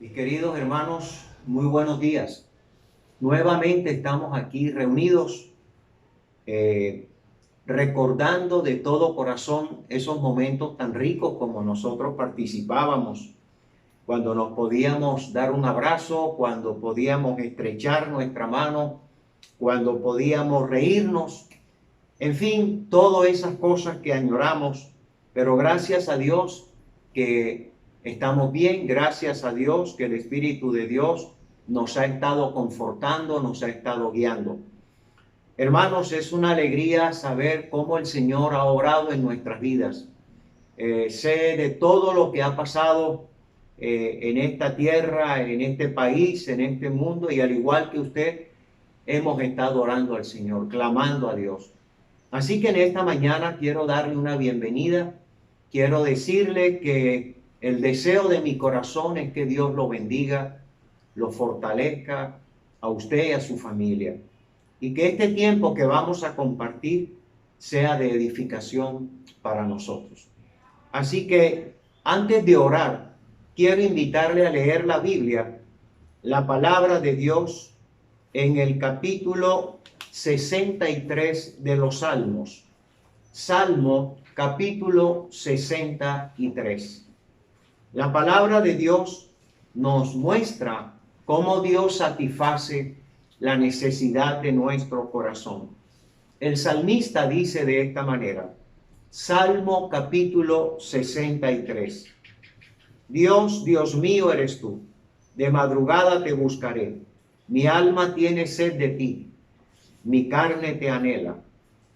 Mis queridos hermanos, muy buenos días. Nuevamente estamos aquí reunidos, eh, recordando de todo corazón esos momentos tan ricos como nosotros participábamos, cuando nos podíamos dar un abrazo, cuando podíamos estrechar nuestra mano, cuando podíamos reírnos, en fin, todas esas cosas que añoramos, pero gracias a Dios que estamos bien, gracias a Dios que el Espíritu de Dios nos ha estado confortando, nos ha estado guiando. Hermanos, es una alegría saber cómo el Señor ha obrado en nuestras vidas. Sé de todo lo que ha pasado en esta tierra, en este país, en este mundo, y al igual que usted, hemos estado orando al Señor, clamando a Dios. Así que en esta mañana quiero darle una bienvenida. Quiero decirle que el deseo de mi corazón es que Dios lo bendiga, lo fortalezca a usted y a su familia. Y que este tiempo que vamos a compartir sea de edificación para nosotros. Así que antes de orar, quiero invitarle a leer la Biblia, la palabra de Dios en el capítulo 63 de los Salmos. Salmo capítulo 63. La palabra de Dios nos muestra cómo Dios satisface la necesidad de nuestro corazón. El salmista dice de esta manera, Salmo capítulo 63. Dios, Dios mío eres tú, de madrugada te buscaré. Mi alma tiene sed de ti, mi carne te anhela,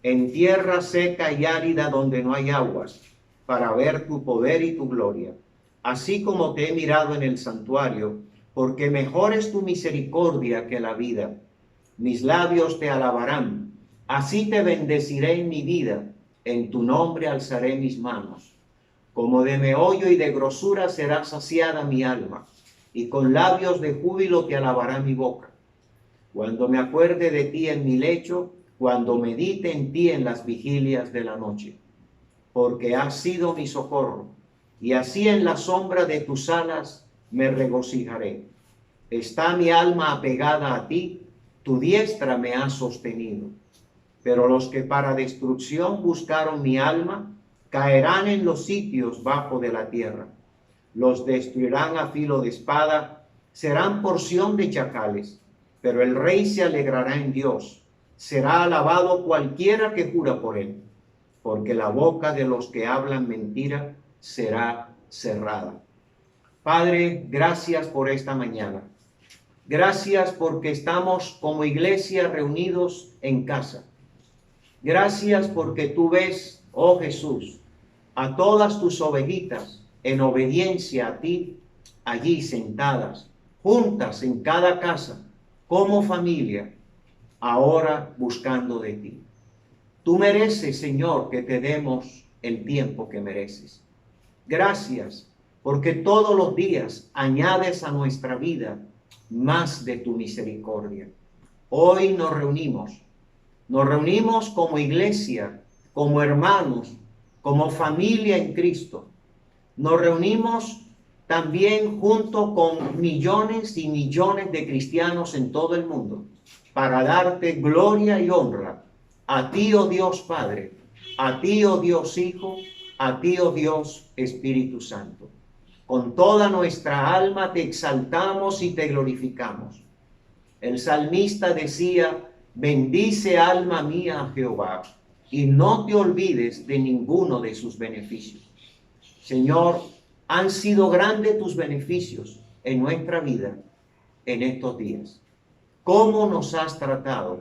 en tierra seca y árida donde no hay aguas, para ver tu poder y tu gloria. Así como te he mirado en el santuario, porque mejor es tu misericordia que la vida. Mis labios te alabarán, así te bendeciré en mi vida, en tu nombre alzaré mis manos. Como de meollo y de grosura será saciada mi alma, y con labios de júbilo te alabará mi boca. Cuando me acuerde de ti en mi lecho, cuando medite en ti en las vigilias de la noche, porque has sido mi socorro, y así en la sombra de tus alas me regocijaré. Está mi alma apegada a ti, tu diestra me ha sostenido. Pero los que para destrucción buscaron mi alma, caerán en los sitios bajo de la tierra. Los destruirán a filo de espada, serán porción de chacales. Pero el rey se alegrará en Dios. Será alabado cualquiera que jura por él, porque la boca de los que hablan mentira será cerrada. Padre, gracias por esta mañana. Gracias porque estamos como iglesia reunidos en casa. Gracias porque tú ves, oh Jesús, a todas tus ovejitas en obediencia a ti, allí sentadas, juntas en cada casa, como familia, ahora buscando de ti. Tú mereces, Señor, que te demos el tiempo que mereces. Gracias, porque todos los días añades a nuestra vida más de tu misericordia. Hoy nos reunimos como iglesia, como hermanos, como familia en Cristo. Nos reunimos también junto con millones y millones de cristianos en todo el mundo para darte gloria y honra a ti, oh Dios Padre, a ti, oh Dios Hijo, a ti, oh Dios Espíritu Santo. Con toda nuestra alma te exaltamos y te glorificamos. El salmista decía, bendice alma mía a Jehová y no te olvides de ninguno de sus beneficios. Señor, han sido grandes tus beneficios en nuestra vida en estos días. ¿Cómo nos has tratado?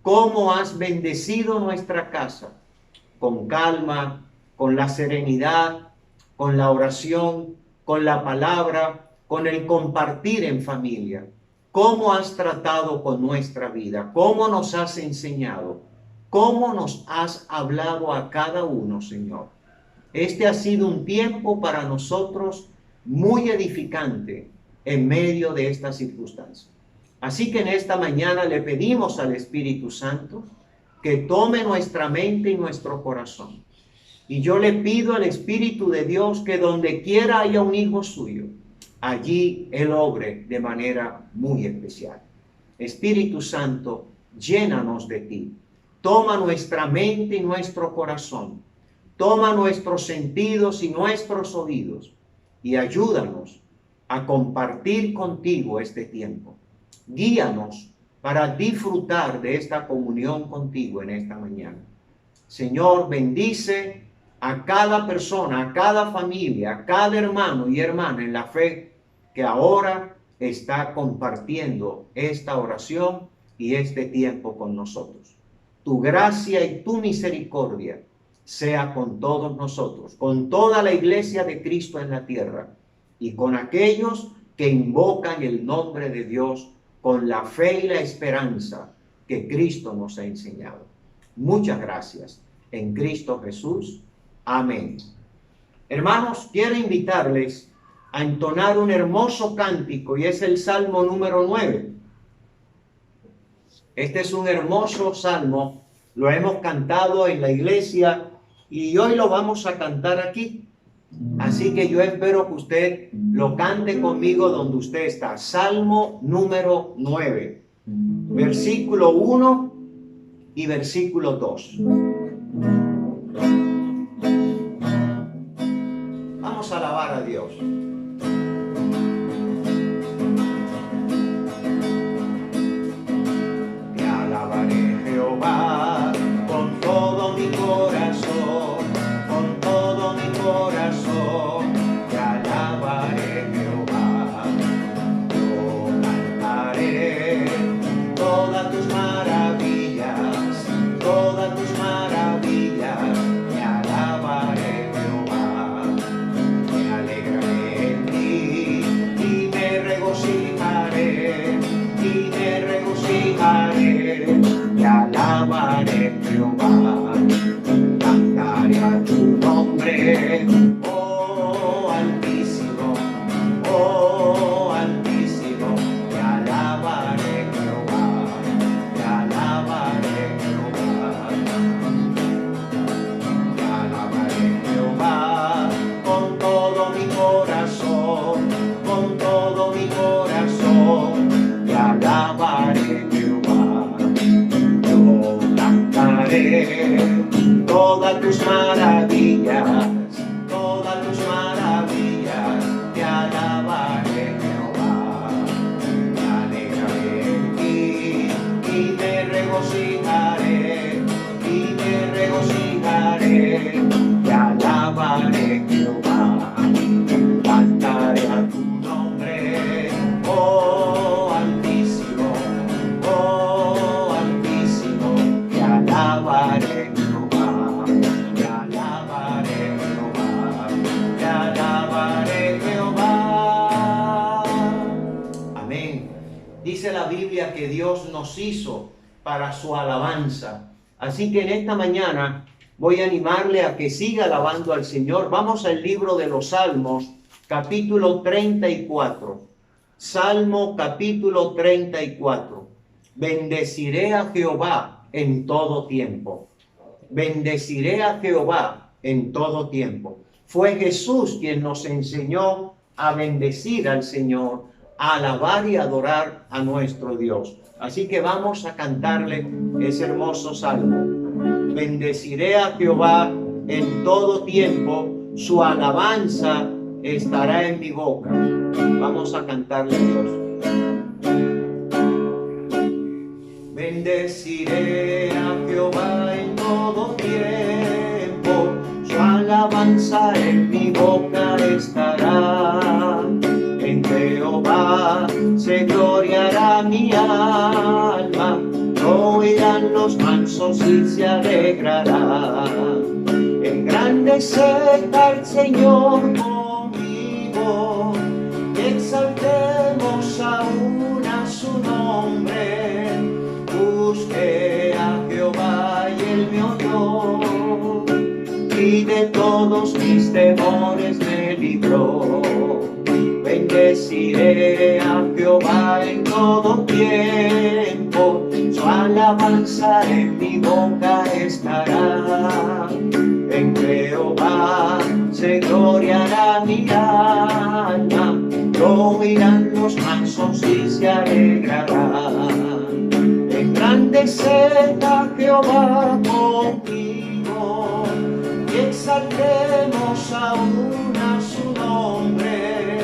¿Cómo has bendecido nuestra casa? Con calma, con la serenidad, con la oración, con la palabra, con el compartir en familia. ¿Cómo has tratado con nuestra vida? ¿Cómo nos has enseñado? ¿Cómo nos has hablado a cada uno, Señor? Este ha sido un tiempo para nosotros muy edificante en medio de esta circunstancia. Así que en esta mañana le pedimos al Espíritu Santo que tome nuestra mente y nuestro corazón. Y yo le pido al Espíritu de Dios que donde quiera haya un hijo suyo, allí Él obre de manera muy especial. Espíritu Santo, llénanos de ti. Toma nuestra mente y nuestro corazón. Toma nuestros sentidos y nuestros oídos y ayúdanos a compartir contigo este tiempo. Guíanos para disfrutar de esta comunión contigo en esta mañana. Señor, bendice a cada persona, a cada familia, a cada hermano y hermana en la fe que ahora está compartiendo esta oración y este tiempo con nosotros. Tu gracia y tu misericordia sea con todos nosotros, con toda la iglesia de Cristo en la tierra y con aquellos que invocan el nombre de Dios con la fe y la esperanza que Cristo nos ha enseñado. Muchas gracias. En Cristo Jesús. Amén. Hermanos, quiero invitarles a entonar un hermoso cántico y es el Salmo número 9. Este es un hermoso salmo, lo hemos cantado en la iglesia y hoy lo vamos a cantar aquí. Así que yo espero que usted lo cante conmigo donde usted está. Salmo número 9, versículo 1 y versículo 2. Vamos a alabar a Dios. Te alabaré, Jehová, con todo mi corazón, con todo mi corazón. Te alabaré, Jehová. Yo cantaré todas tus maravillas, todas tus maravillas. Te alabaré, Jehová. Me alegraré en ti y me regocijaré, y me regocijaré. Te alabaré, Jehová. Cantaré a tu nombre, oh Altísimo, oh Altísimo. Te alabaré, Jehová. Te alabaré, Jehová. Te alabaré, Jehová, con todo mi corazón, con todo mi corazón. Te alabaré, Jehová. Yo cantaré todas tus maravillas, todas tus maravillas. Te alabaré, Jehová. Me alegraré en ti y me regocijaré, y me regocijaré. Te alabaré, Jehová. Cantaré a tu nombre, oh Altísimo, oh Altísimo. Te alabaré, Jehová. Te alabaré, Jehová. Te alabaré, Jehová. Amén. Dice la Biblia que Dios nos hizo para su alabanza. Así que en esta mañana voy a animarle a que siga alabando al Señor. Vamos al libro de los Salmos, capítulo 34. Salmo capítulo 34. Bendeciré a Jehová en todo tiempo. Bendeciré a Jehová en todo tiempo. Fue Jesús quien nos enseñó a bendecir al Señor, a alabar y adorar a nuestro Dios. Así que vamos a cantarle ese hermoso salmo. Bendeciré a Jehová en todo tiempo, su alabanza estará en mi boca. Vamos a cantarle a Dios. Bendeciré a Jehová en todo tiempo, su alabanza en mi boca estará. En Jehová se gloriará mi alma, lo oirán los mansos y se alegrarán. Engrandecer al Señor conmigo, y exaltemos aún a su nombre. Busqué a Jehová y él me oyó, y de todos mis temores me libró. Bendeciré a Jehová en todo tiempo, su alabanza en mi boca estará. En Jehová se gloriará mi alma, lo oirán los mansos y se alegrarán. Engrandeced a Jehová conmigo y exaltemos aún a su nombre.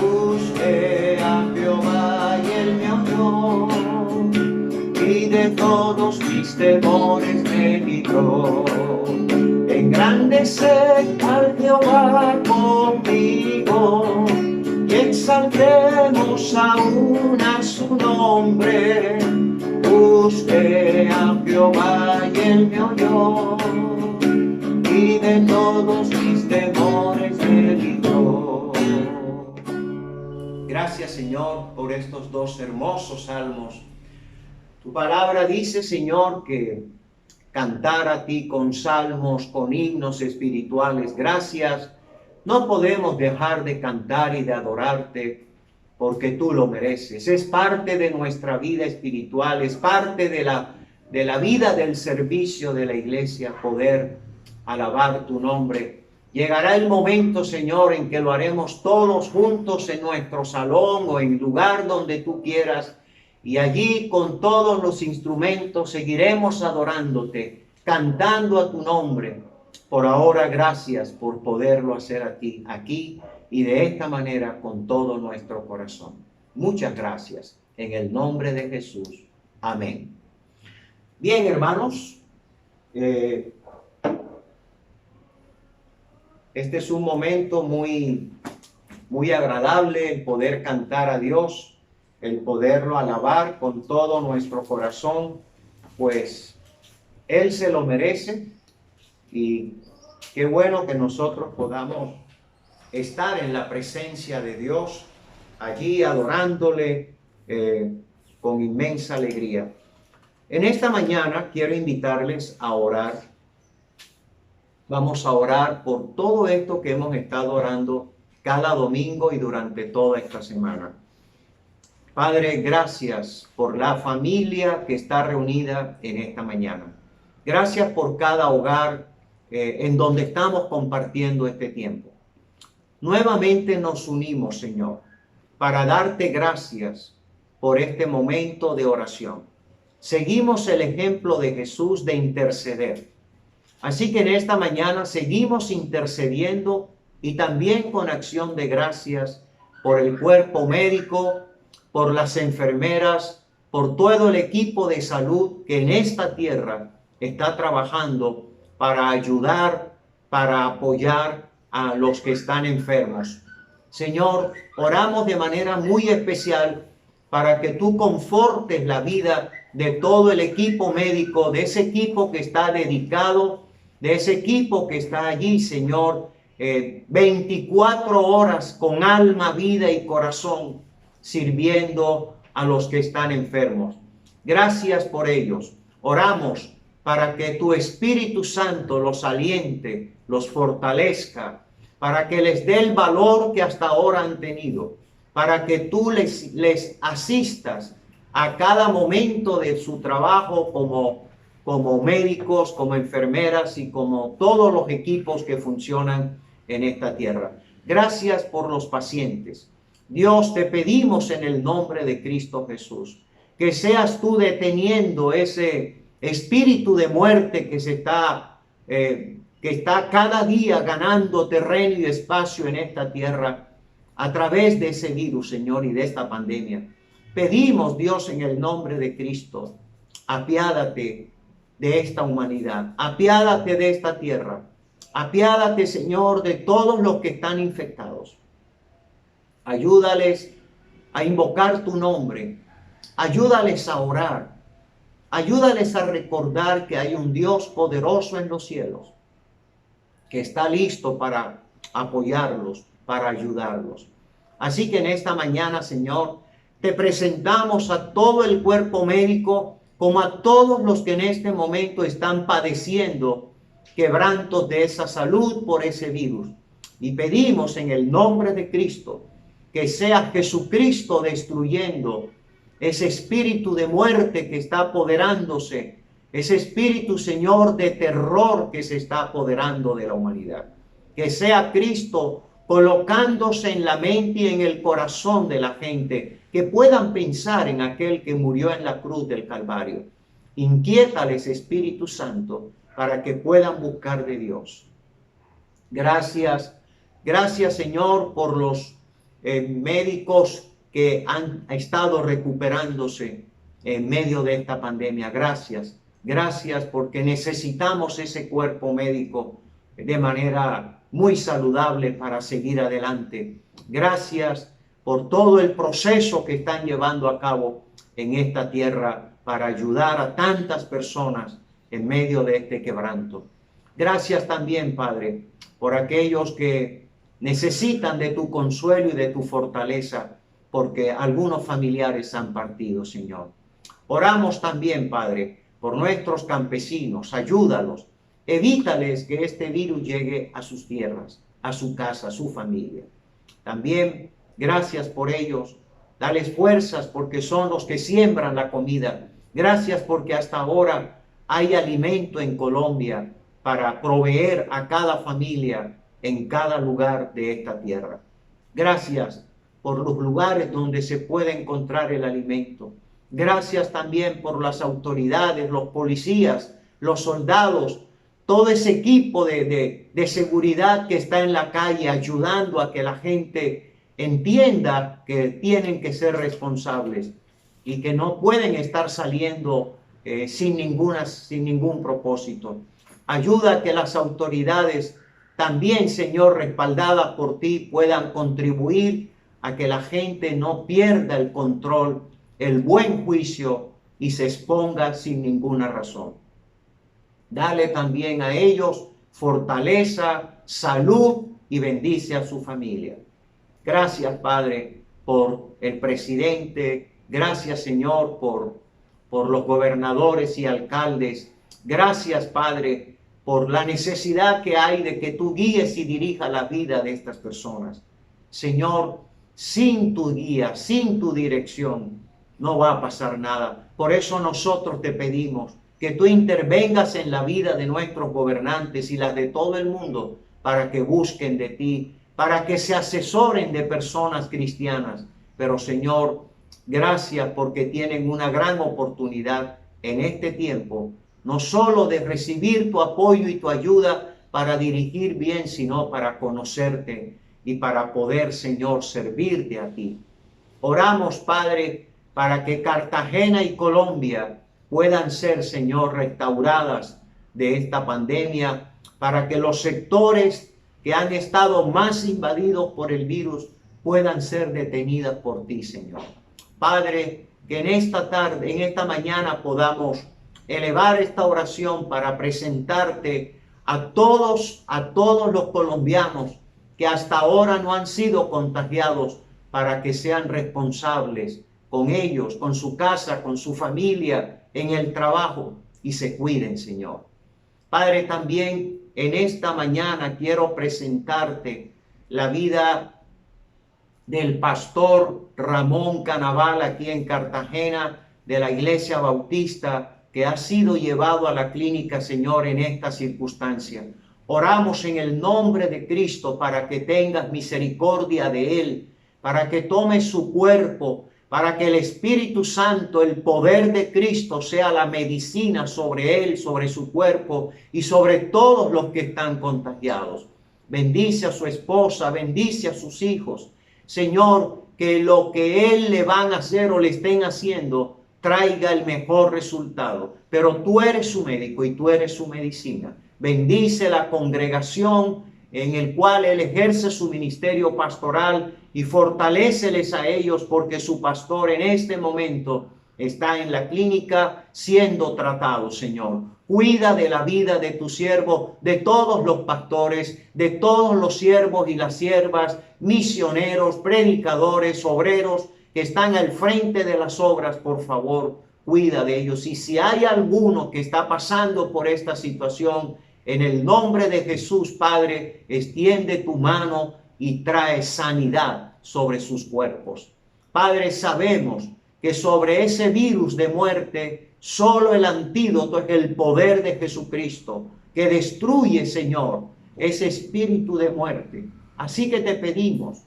Busqué a Jehová y él me oyó, y de todos mis temores me libró. Engrandeced al Jehová conmigo y exaltemos aún a su nombre. Busqué a Jehová y él me oyó, y de todos mis temores me libró. Gracias, Señor, por estos dos hermosos salmos. Tu palabra dice, Señor, que cantar a ti con salmos, con himnos espirituales. Gracias. No podemos dejar de cantar y de adorarte porque tú lo mereces. Es parte de nuestra vida espiritual, es parte de la vida del servicio de la iglesia, poder alabar tu nombre. Llegará el momento, Señor, en que lo haremos todos juntos en nuestro salón o en lugar donde tú quieras. Y allí con todos los instrumentos seguiremos adorándote, cantando a tu nombre. Por ahora, gracias por poderlo hacer a ti, aquí y de esta manera con todo nuestro corazón. Muchas gracias. En el nombre de Jesús. Amén. Bien, hermanos. Este es un momento muy agradable, el poder cantar a Dios, el poderlo alabar con todo nuestro corazón, pues Él se lo merece. Y qué bueno que nosotros podamos estar en la presencia de Dios, allí adorándole con inmensa alegría. En esta mañana quiero invitarles a orar. Vamos a orar por todo esto que hemos estado orando cada domingo y durante toda esta semana. Padre, gracias por la familia que está reunida en esta mañana. Gracias por cada hogar en donde estamos compartiendo este tiempo. Nuevamente nos unimos, Señor, para darte gracias por este momento de oración. Seguimos el ejemplo de Jesús de interceder. Así que en esta mañana seguimos intercediendo y también con acción de gracias por el cuerpo médico, por las enfermeras, por todo el equipo de salud que en esta tierra está trabajando para ayudar, para apoyar a los que están enfermos. Señor, oramos de manera muy especial para que tú confortes la vida de todo el equipo médico, de ese equipo que está dedicado, de ese equipo que está allí, Señor, 24 horas con alma, vida y corazón, sirviendo a los que están enfermos. Gracias por ellos. Oramos para que tu Espíritu Santo los aliente, los fortalezca, para que les dé el valor que hasta ahora han tenido, para que tú les asistas a cada momento de su trabajo como médicos, como enfermeras y como todos los equipos que funcionan en esta tierra. Gracias por los pacientes. Dios, te pedimos en el nombre de Cristo Jesús, que seas tú deteniendo ese espíritu de muerte que está cada día ganando terreno y espacio en esta tierra a través de ese virus, Señor, y de esta pandemia. Pedimos, Dios, en el nombre de Cristo, apiádate de esta humanidad, apiádate de esta tierra, apiádate, Señor, de todos los que están infectados. Ayúdales a invocar tu nombre, ayúdales a orar, ayúdales a recordar que hay un Dios poderoso en los cielos, que está listo para apoyarlos, para ayudarlos. Así que en esta mañana, Señor, te presentamos a todo el cuerpo médico, como a todos los que en este momento están padeciendo quebrantos de esa salud por ese virus. Y pedimos en el nombre de Cristo que sea Jesucristo destruyendo ese espíritu de muerte que está apoderándose, ese espíritu, Señor, de terror que se está apoderando de la humanidad. Que sea Cristo colocándose en la mente y en el corazón de la gente, que puedan pensar en aquel que murió en la cruz del Calvario. Inquiétales, Espíritu Santo, para que puedan buscar de Dios. Gracias, gracias Señor por los médicos que han estado recuperándose en medio de esta pandemia. Gracias, gracias porque necesitamos ese cuerpo médico de manera muy saludable para seguir adelante. Gracias por todo el proceso que están llevando a cabo en esta tierra para ayudar a tantas personas en medio de este quebranto. Gracias también, Padre, por aquellos que necesitan de tu consuelo y de tu fortaleza, porque algunos familiares han partido, Señor. Oramos también, Padre, por nuestros campesinos, ayúdalos, evítales que este virus llegue a sus tierras, a su casa, a su familia. También, gracias por ellos, dales fuerzas porque son los que siembran la comida. Gracias porque hasta ahora hay alimento en Colombia para proveer a cada familia en cada lugar de esta tierra. Gracias por los lugares donde se puede encontrar el alimento. Gracias también por las autoridades, los policías, los soldados, todo ese equipo de seguridad que está en la calle ayudando a que la gente entienda que tienen que ser responsables y que no pueden estar saliendo sin ningún propósito. Ayuda a que las autoridades también, Señor, respaldadas por ti, puedan contribuir a que la gente no pierda el control, el buen juicio y se exponga sin ninguna razón. Dale también a ellos fortaleza, salud y bendice a su familia. Gracias, Padre, por el presidente. Gracias, Señor, por los gobernadores y alcaldes. Gracias, Padre, por la necesidad que hay de que tú guíes y dirijas la vida de estas personas. Señor, sin tu guía, sin tu dirección, no va a pasar nada. Por eso nosotros te pedimos que tú intervengas en la vida de nuestros gobernantes y las de todo el mundo para que busquen de ti, para que se asesoren de personas cristianas. Pero Señor, gracias porque tienen una gran oportunidad en este tiempo, no solo de recibir tu apoyo y tu ayuda para dirigir bien, sino para conocerte y para poder, Señor, servirte a ti. Oramos, Padre, para que Cartagena y Colombia puedan ser, Señor, restauradas de esta pandemia, para que los sectores que han estado más invadidos por el virus puedan ser detenidas por ti, Señor. Padre, que en esta tarde, en esta mañana podamos elevar esta oración para presentarte a todos los colombianos que hasta ahora no han sido contagiados, para que sean responsables con ellos, con su casa, con su familia, en el trabajo y se cuiden, Señor. Padre, también en esta mañana quiero presentarte la vida del pastor Ramón Canaval aquí en Cartagena, de la Iglesia Bautista, que ha sido llevado a la clínica, Señor, en esta circunstancia. Oramos en el nombre de Cristo para que tengas misericordia de él, para que tome su cuerpo, para que el Espíritu Santo, el poder de Cristo, sea la medicina sobre él, sobre su cuerpo y sobre todos los que están contagiados. Bendice a su esposa, bendice a sus hijos. Señor, que lo que él le van a hacer o le estén haciendo traiga el mejor resultado. Pero tú eres su médico y tú eres su medicina. Bendice la congregación en el cual él ejerce su ministerio pastoral y fortaléceles a ellos, porque su pastor en este momento está en la clínica siendo tratado, Señor. Cuida de la vida de tu siervo, de todos los pastores, de todos los siervos y las siervas, misioneros, predicadores, obreros que están al frente de las obras. Por favor, cuida de ellos. Y si hay alguno que está pasando por esta situación, en el nombre de Jesús, Padre, extiende tu mano y trae sanidad sobre sus cuerpos. Padre, sabemos que sobre ese virus de muerte, solo el antídoto es el poder de Jesucristo, que destruye, Señor, ese espíritu de muerte. Así que te pedimos,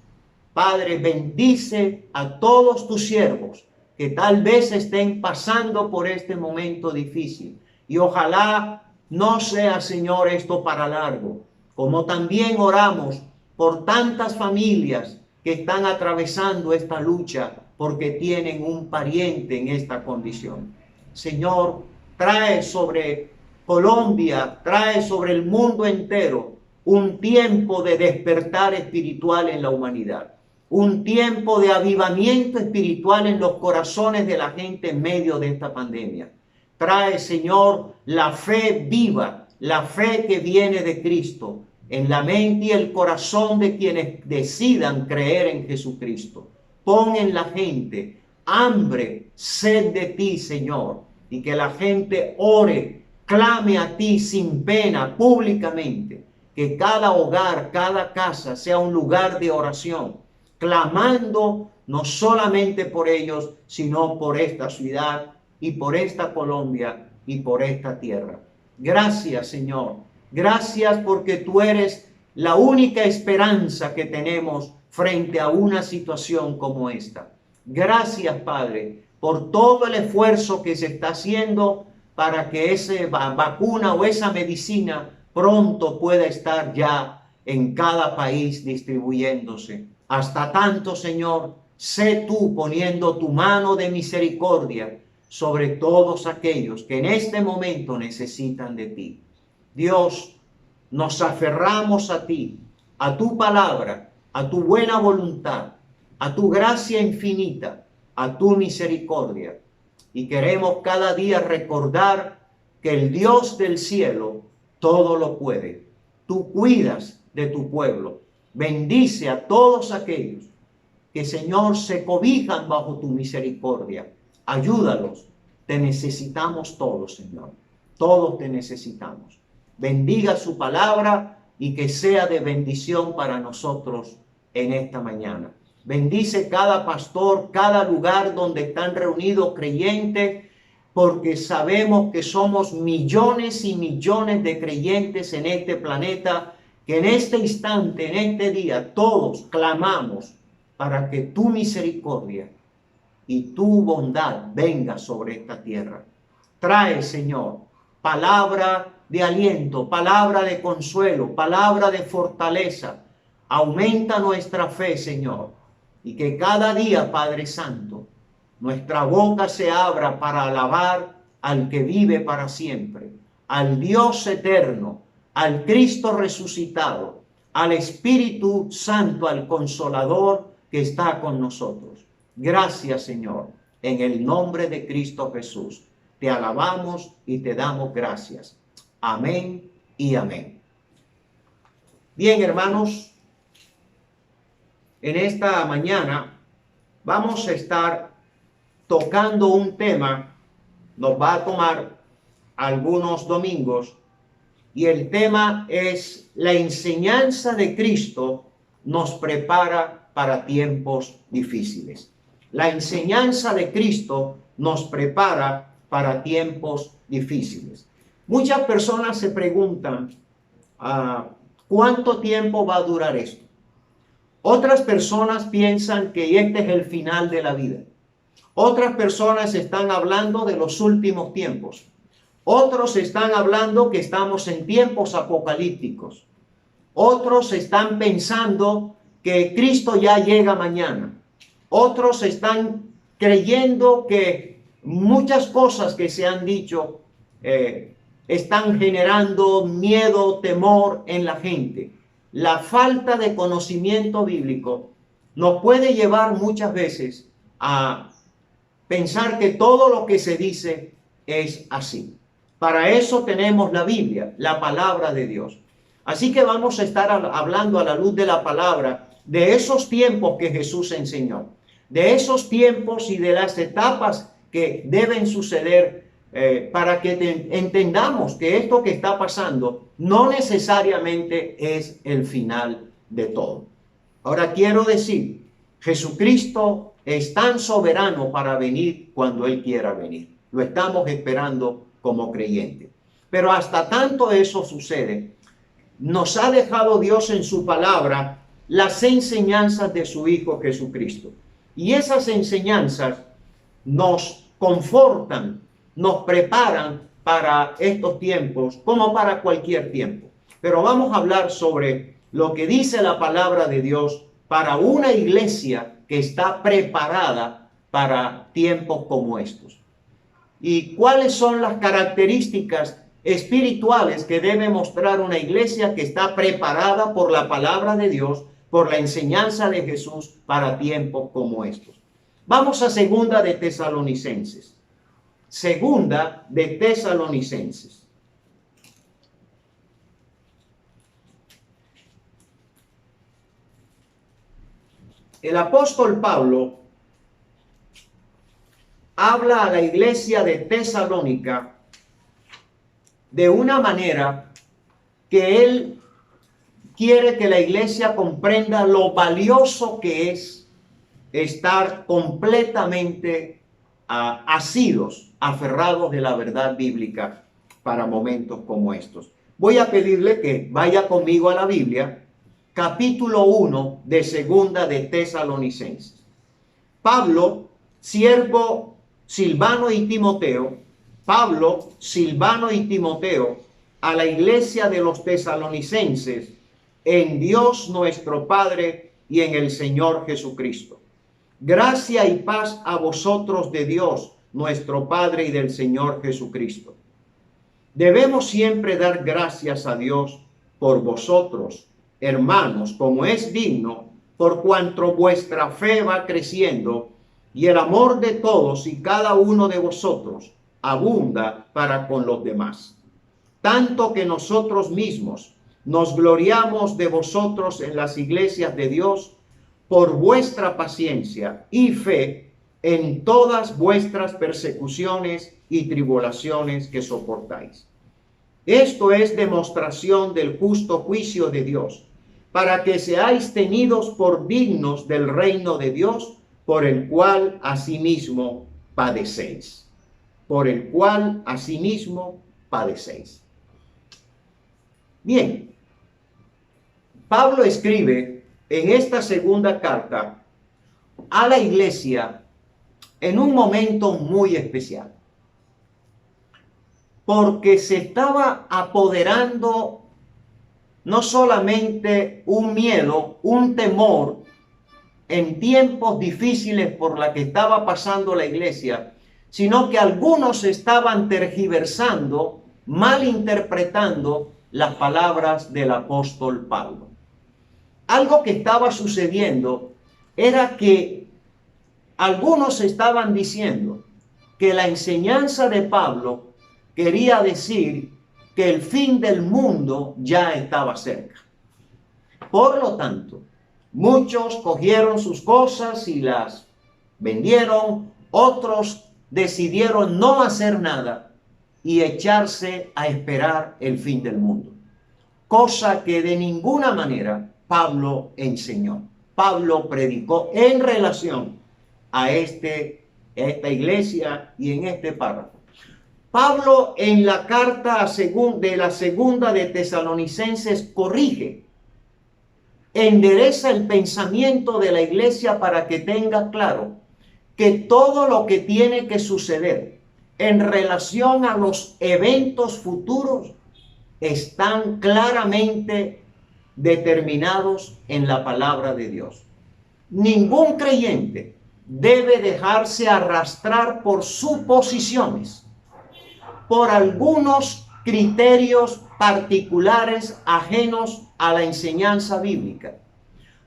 Padre, bendice a todos tus siervos que tal vez estén pasando por este momento difícil. Y ojalá no sea, Señor, esto para largo. Como también oramos por tantas familias que están atravesando esta lucha porque tienen un pariente en esta condición. Señor, trae sobre Colombia, trae sobre el mundo entero un tiempo de despertar espiritual en la humanidad, un tiempo de avivamiento espiritual en los corazones de la gente en medio de esta pandemia. Trae, Señor, la fe viva, la fe que viene de Cristo, en la mente y el corazón de quienes decidan creer en Jesucristo. Pon en la gente hambre, sed de ti, Señor, y que la gente ore, clame a ti sin pena, públicamente. Que cada hogar, cada casa sea un lugar de oración, clamando no solamente por ellos, sino por esta ciudad y por esta Colombia y por esta tierra. Gracias, Señor. Gracias porque tú eres la única esperanza que tenemos frente a una situación como esta. Gracias, Padre, por todo el esfuerzo que se está haciendo para que esa vacuna o esa medicina pronto pueda estar ya en cada país distribuyéndose. Hasta tanto, Señor, sé tú poniendo tu mano de misericordia sobre todos aquellos que en este momento necesitan de ti. Dios, nos aferramos a ti, a tu palabra, a tu buena voluntad, a tu gracia infinita, a tu misericordia. Y queremos cada día recordar que el Dios del cielo todo lo puede. Tú cuidas de tu pueblo. Bendice a todos aquellos que, Señor, se cobijan bajo tu misericordia. Ayúdalos. Te necesitamos todos, Señor. Todos te necesitamos. Bendiga su palabra y que sea de bendición para nosotros en esta mañana. Bendice cada pastor, cada lugar donde están reunidos creyentes, porque sabemos que somos millones y millones de creyentes en este planeta, que en este instante, en este día, todos clamamos para que tu misericordia y tu bondad venga sobre esta tierra. Trae, Señor, palabra de aliento, palabra de consuelo, palabra de fortaleza. Aumenta nuestra fe, Señor, y que cada día, Padre Santo, nuestra boca se abra para alabar al que vive para siempre, al Dios eterno, al Cristo resucitado, al Espíritu Santo, al Consolador que está con nosotros. Gracias, Señor, en el nombre de Cristo Jesús. Te alabamos y te damos gracias. Amén y amén. Bien, hermanos, en esta mañana vamos a estar tocando un tema, nos va a tomar algunos domingos, y el tema es: la enseñanza de Cristo nos prepara para tiempos difíciles. La enseñanza de Cristo nos prepara para tiempos difíciles. Muchas personas se preguntan, ¿cuánto tiempo va a durar esto? Otras personas piensan que este es el final de la vida. Otras personas están hablando de los últimos tiempos. Otros están hablando que estamos en tiempos apocalípticos. Otros están pensando que Cristo ya llega mañana. Otros están creyendo que muchas cosas que se han dicho están generando miedo, temor en la gente. La falta de conocimiento bíblico nos puede llevar muchas veces a pensar que todo lo que se dice es así. Para eso tenemos la Biblia, la palabra de Dios. Así que vamos a estar hablando a la luz de la palabra de esos tiempos que Jesús enseñó, de esos tiempos y de las etapas que deben suceder para que entendamos que esto que está pasando no necesariamente es el final de todo. Ahora quiero decir, Jesucristo es tan soberano para venir cuando Él quiera venir. Lo estamos esperando como creyentes. Pero hasta tanto eso sucede, nos ha dejado Dios en su palabra las enseñanzas de su Hijo Jesucristo. Y esas enseñanzas nos confortan, nos preparan para estos tiempos como para cualquier tiempo. Pero vamos a hablar sobre lo que dice la palabra de Dios para una iglesia que está preparada para tiempos como estos. ¿Y cuáles son las características espirituales que debe mostrar una iglesia que está preparada por la palabra de Dios, por la enseñanza de Jesús para tiempos como estos? Vamos a Segunda de Tesalonicenses. Segunda de Tesalonicenses. El apóstol Pablo habla a la iglesia de Tesalónica de una manera que él quiere que la iglesia comprenda lo valioso que es estar completamente asidos, aferrados de la verdad bíblica para momentos como estos. Voy a pedirle que vaya conmigo a la Biblia, capítulo 1 de Segunda de Tesalonicenses. Pablo, siervo Silvano y Timoteo, a la iglesia de los tesalonicenses, en Dios nuestro Padre y en el Señor Jesucristo. Gracia y paz a vosotros de Dios, nuestro Padre, y del Señor Jesucristo. Debemos siempre dar gracias a Dios por vosotros, hermanos, como es digno, por cuanto vuestra fe va creciendo y el amor de todos y cada uno de vosotros abunda para con los demás. Tanto que nosotros mismos nos gloriamos de vosotros en las iglesias de Dios por vuestra paciencia y fe en todas vuestras persecuciones y tribulaciones que soportáis. Esto es demostración del justo juicio de Dios, para que seáis tenidos por dignos del reino de Dios, por el cual asimismo padecéis. Por el cual asimismo padecéis. Bien, Pablo escribe en esta segunda carta a la iglesia en un momento muy especial, porque se estaba apoderando no solamente un miedo, un temor en tiempos difíciles por la que estaba pasando la iglesia, sino que algunos estaban tergiversando, malinterpretando las palabras del apóstol Pablo. Algo que estaba sucediendo era que algunos estaban diciendo que la enseñanza de Pablo quería decir que el fin del mundo ya estaba cerca. Por lo tanto, muchos cogieron sus cosas y las vendieron, otros decidieron no hacer nada y echarse a esperar el fin del mundo. Cosa que de ninguna manera Pablo enseñó. Pablo predicó en relación a esta iglesia y en este párrafo. Pablo en la carta de la segunda de Tesalonicenses corrige, endereza el pensamiento de la iglesia para que tenga claro que todo lo que tiene que suceder en relación a los eventos futuros están claramente determinados en la palabra de Dios. Ningún creyente debe dejarse arrastrar por suposiciones, por algunos criterios particulares ajenos a la enseñanza bíblica.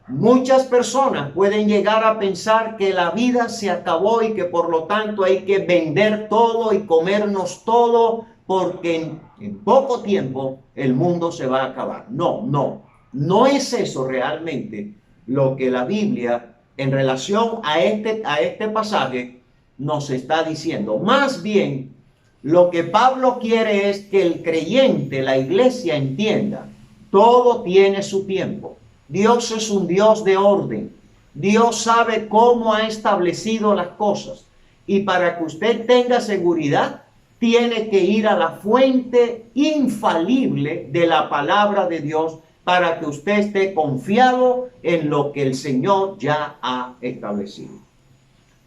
Muchas personas pueden llegar a pensar que la vida se acabó y que por lo tanto hay que vender todo y comernos todo porque en poco tiempo el mundo se va a acabar. No es eso realmente lo que la Biblia en relación a este pasaje nos está diciendo. Más bien, lo que Pablo quiere es que el creyente, la iglesia, entienda, todo tiene su tiempo. Dios es un Dios de orden. Dios sabe cómo ha establecido las cosas. Y para que usted tenga seguridad, tiene que ir a la fuente infalible de la palabra de Dios, para que usted esté confiado en lo que el Señor ya ha establecido.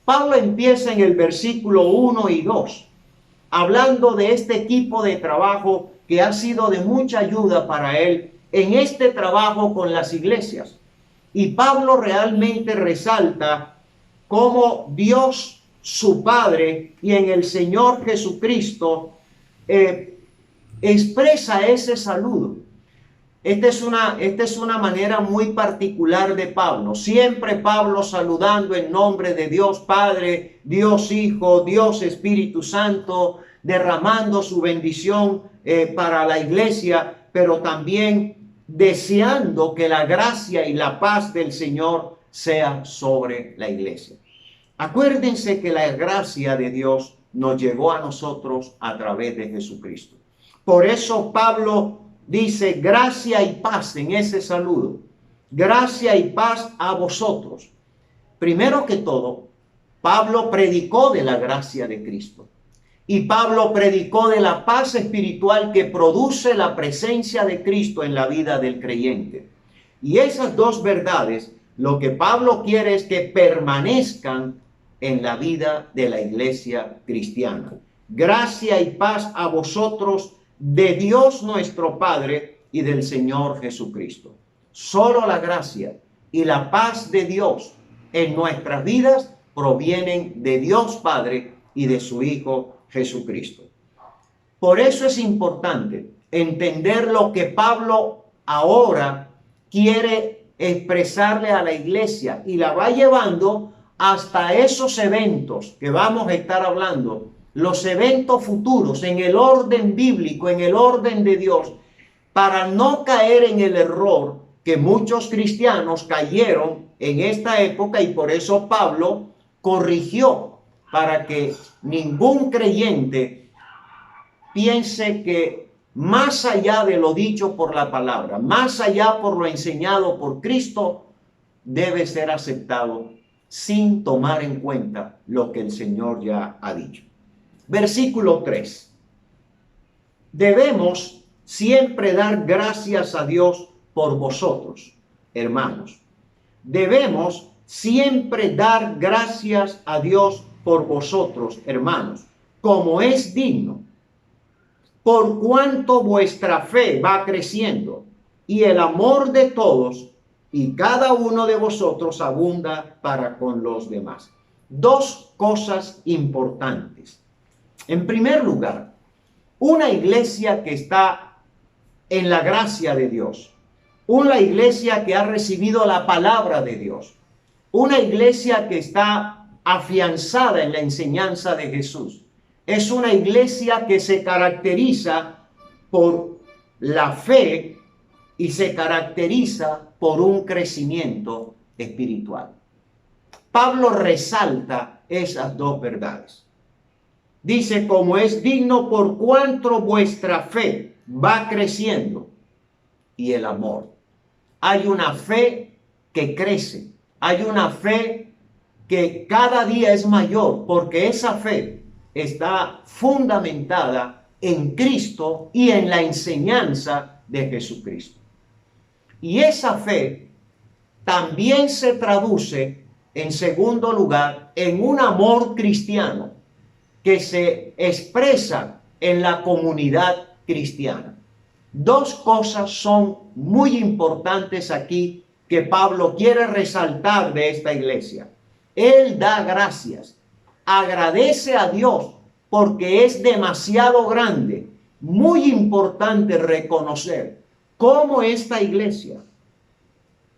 Pablo empieza en el versículo 1 y 2, hablando de este equipo de trabajo que ha sido de mucha ayuda para él en este trabajo con las iglesias. Y Pablo realmente resalta cómo Dios, su Padre, y en el Señor Jesucristo expresa ese saludo. Esta es una manera muy particular de Pablo. Siempre Pablo saludando en nombre de Dios Padre, Dios Hijo, Dios Espíritu Santo, derramando su bendición para la iglesia, pero también deseando que la gracia y la paz del Señor sea sobre la iglesia. Acuérdense que la gracia de Dios nos llegó a nosotros a través de Jesucristo. Por eso Pablo dice gracia y paz en ese saludo. Gracia y paz a vosotros. Primero que todo, Pablo predicó de la gracia de Cristo. Y Pablo predicó de la paz espiritual que produce la presencia de Cristo en la vida del creyente. Y esas dos verdades, lo que Pablo quiere es que permanezcan en la vida de la iglesia cristiana. Gracia y paz a vosotros de Dios nuestro Padre y del Señor Jesucristo. Solo la gracia y la paz de Dios en nuestras vidas provienen de Dios Padre y de su Hijo Jesucristo. Por eso es importante entender lo que Pablo ahora quiere expresarle a la iglesia y la va llevando hasta esos eventos que vamos a estar hablando, los eventos futuros en el orden bíblico, en el orden de Dios, para no caer en el error que muchos cristianos cayeron en esta época, y por eso Pablo corrigió para que ningún creyente piense que más allá de lo dicho por la palabra, más allá por lo enseñado por Cristo, debe ser aceptado sin tomar en cuenta lo que el Señor ya ha dicho. Versículo 3. Debemos siempre dar gracias a Dios por vosotros, hermanos. Debemos siempre dar gracias a Dios por vosotros, hermanos, como es digno, por cuanto vuestra fe va creciendo y el amor de todos y cada uno de vosotros abunda para con los demás. Dos cosas importantes. En primer lugar, una iglesia que está en la gracia de Dios, una iglesia que ha recibido la palabra de Dios, una iglesia que está afianzada en la enseñanza de Jesús. Es una iglesia que se caracteriza por la fe y se caracteriza por un crecimiento espiritual. Pablo resalta esas dos verdades. Dice, como es digno por cuanto vuestra fe va creciendo y el amor. Hay una fe que crece, hay una fe que cada día es mayor, porque esa fe está fundamentada en Cristo y en la enseñanza de Jesucristo. Y esa fe también se traduce, en segundo lugar, en un amor cristiano que se expresa en la comunidad cristiana. Dos cosas son muy importantes aquí que Pablo quiere resaltar de esta iglesia. Él da gracias, agradece a Dios porque es demasiado grande. Muy importante reconocer cómo esta iglesia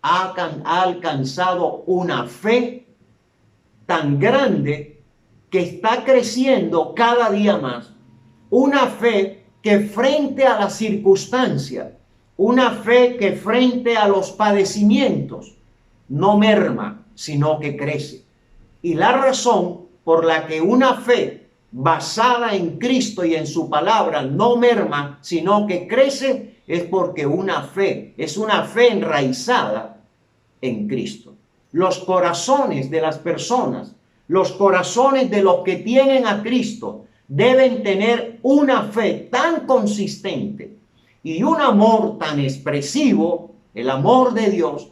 ha alcanzado una fe tan grande que está creciendo cada día más. Una fe que frente a las circunstancias, una fe que frente a los padecimientos no merma, sino que crece. Y la razón por la que una fe basada en Cristo y en su palabra no merma, sino que crece, es porque es una fe enraizada en Cristo. Los corazones de las personas, los corazones de los que tienen a Cristo, deben tener una fe tan consistente y un amor tan expresivo el amor de Dios,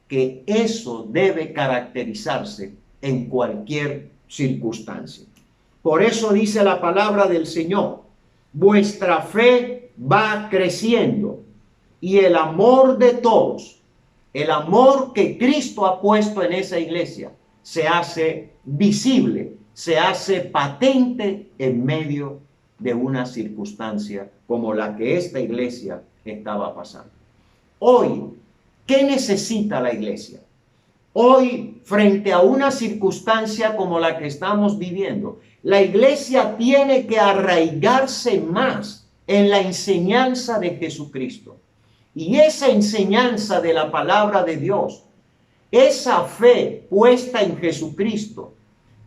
que eso debe caracterizarse en cualquier circunstancia. Por eso dice la palabra del Señor, vuestra fe va creciendo y el amor de todos, el amor que Cristo ha puesto en esa iglesia, se hace visible, se hace patente en medio de una circunstancia como la que esta iglesia estaba pasando. Hoy, ¿qué necesita la iglesia? Hoy, frente a una circunstancia como la que estamos viviendo, la iglesia tiene que arraigarse más en la enseñanza de Jesucristo. Y esa enseñanza de la palabra de Dios, esa fe puesta en Jesucristo,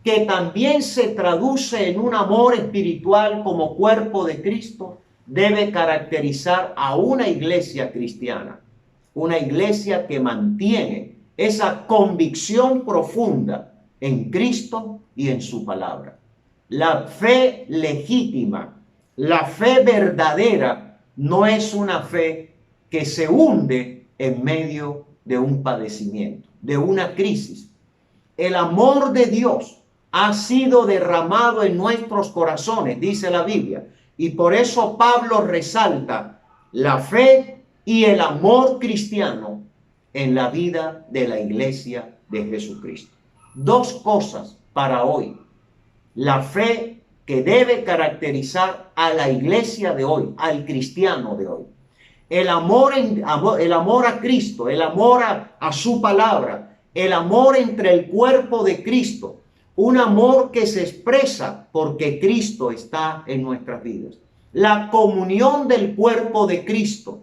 que también se traduce en un amor espiritual como cuerpo de Cristo, debe caracterizar a una iglesia cristiana, una iglesia que mantiene esa convicción profunda en Cristo y en su palabra. La fe legítima, la fe verdadera, no es una fe que se hunde en medio de un padecimiento, de una crisis. El amor de Dios ha sido derramado en nuestros corazones, dice la Biblia, y por eso Pablo resalta la fe y el amor cristiano en la vida de la iglesia de Jesucristo. Dos cosas para hoy. La fe que debe caracterizar a la iglesia de hoy, al cristiano de hoy. El amor a Cristo, el amor a su palabra, el amor entre el cuerpo de Cristo. Un amor que se expresa porque Cristo está en nuestras vidas. La comunión del cuerpo de Cristo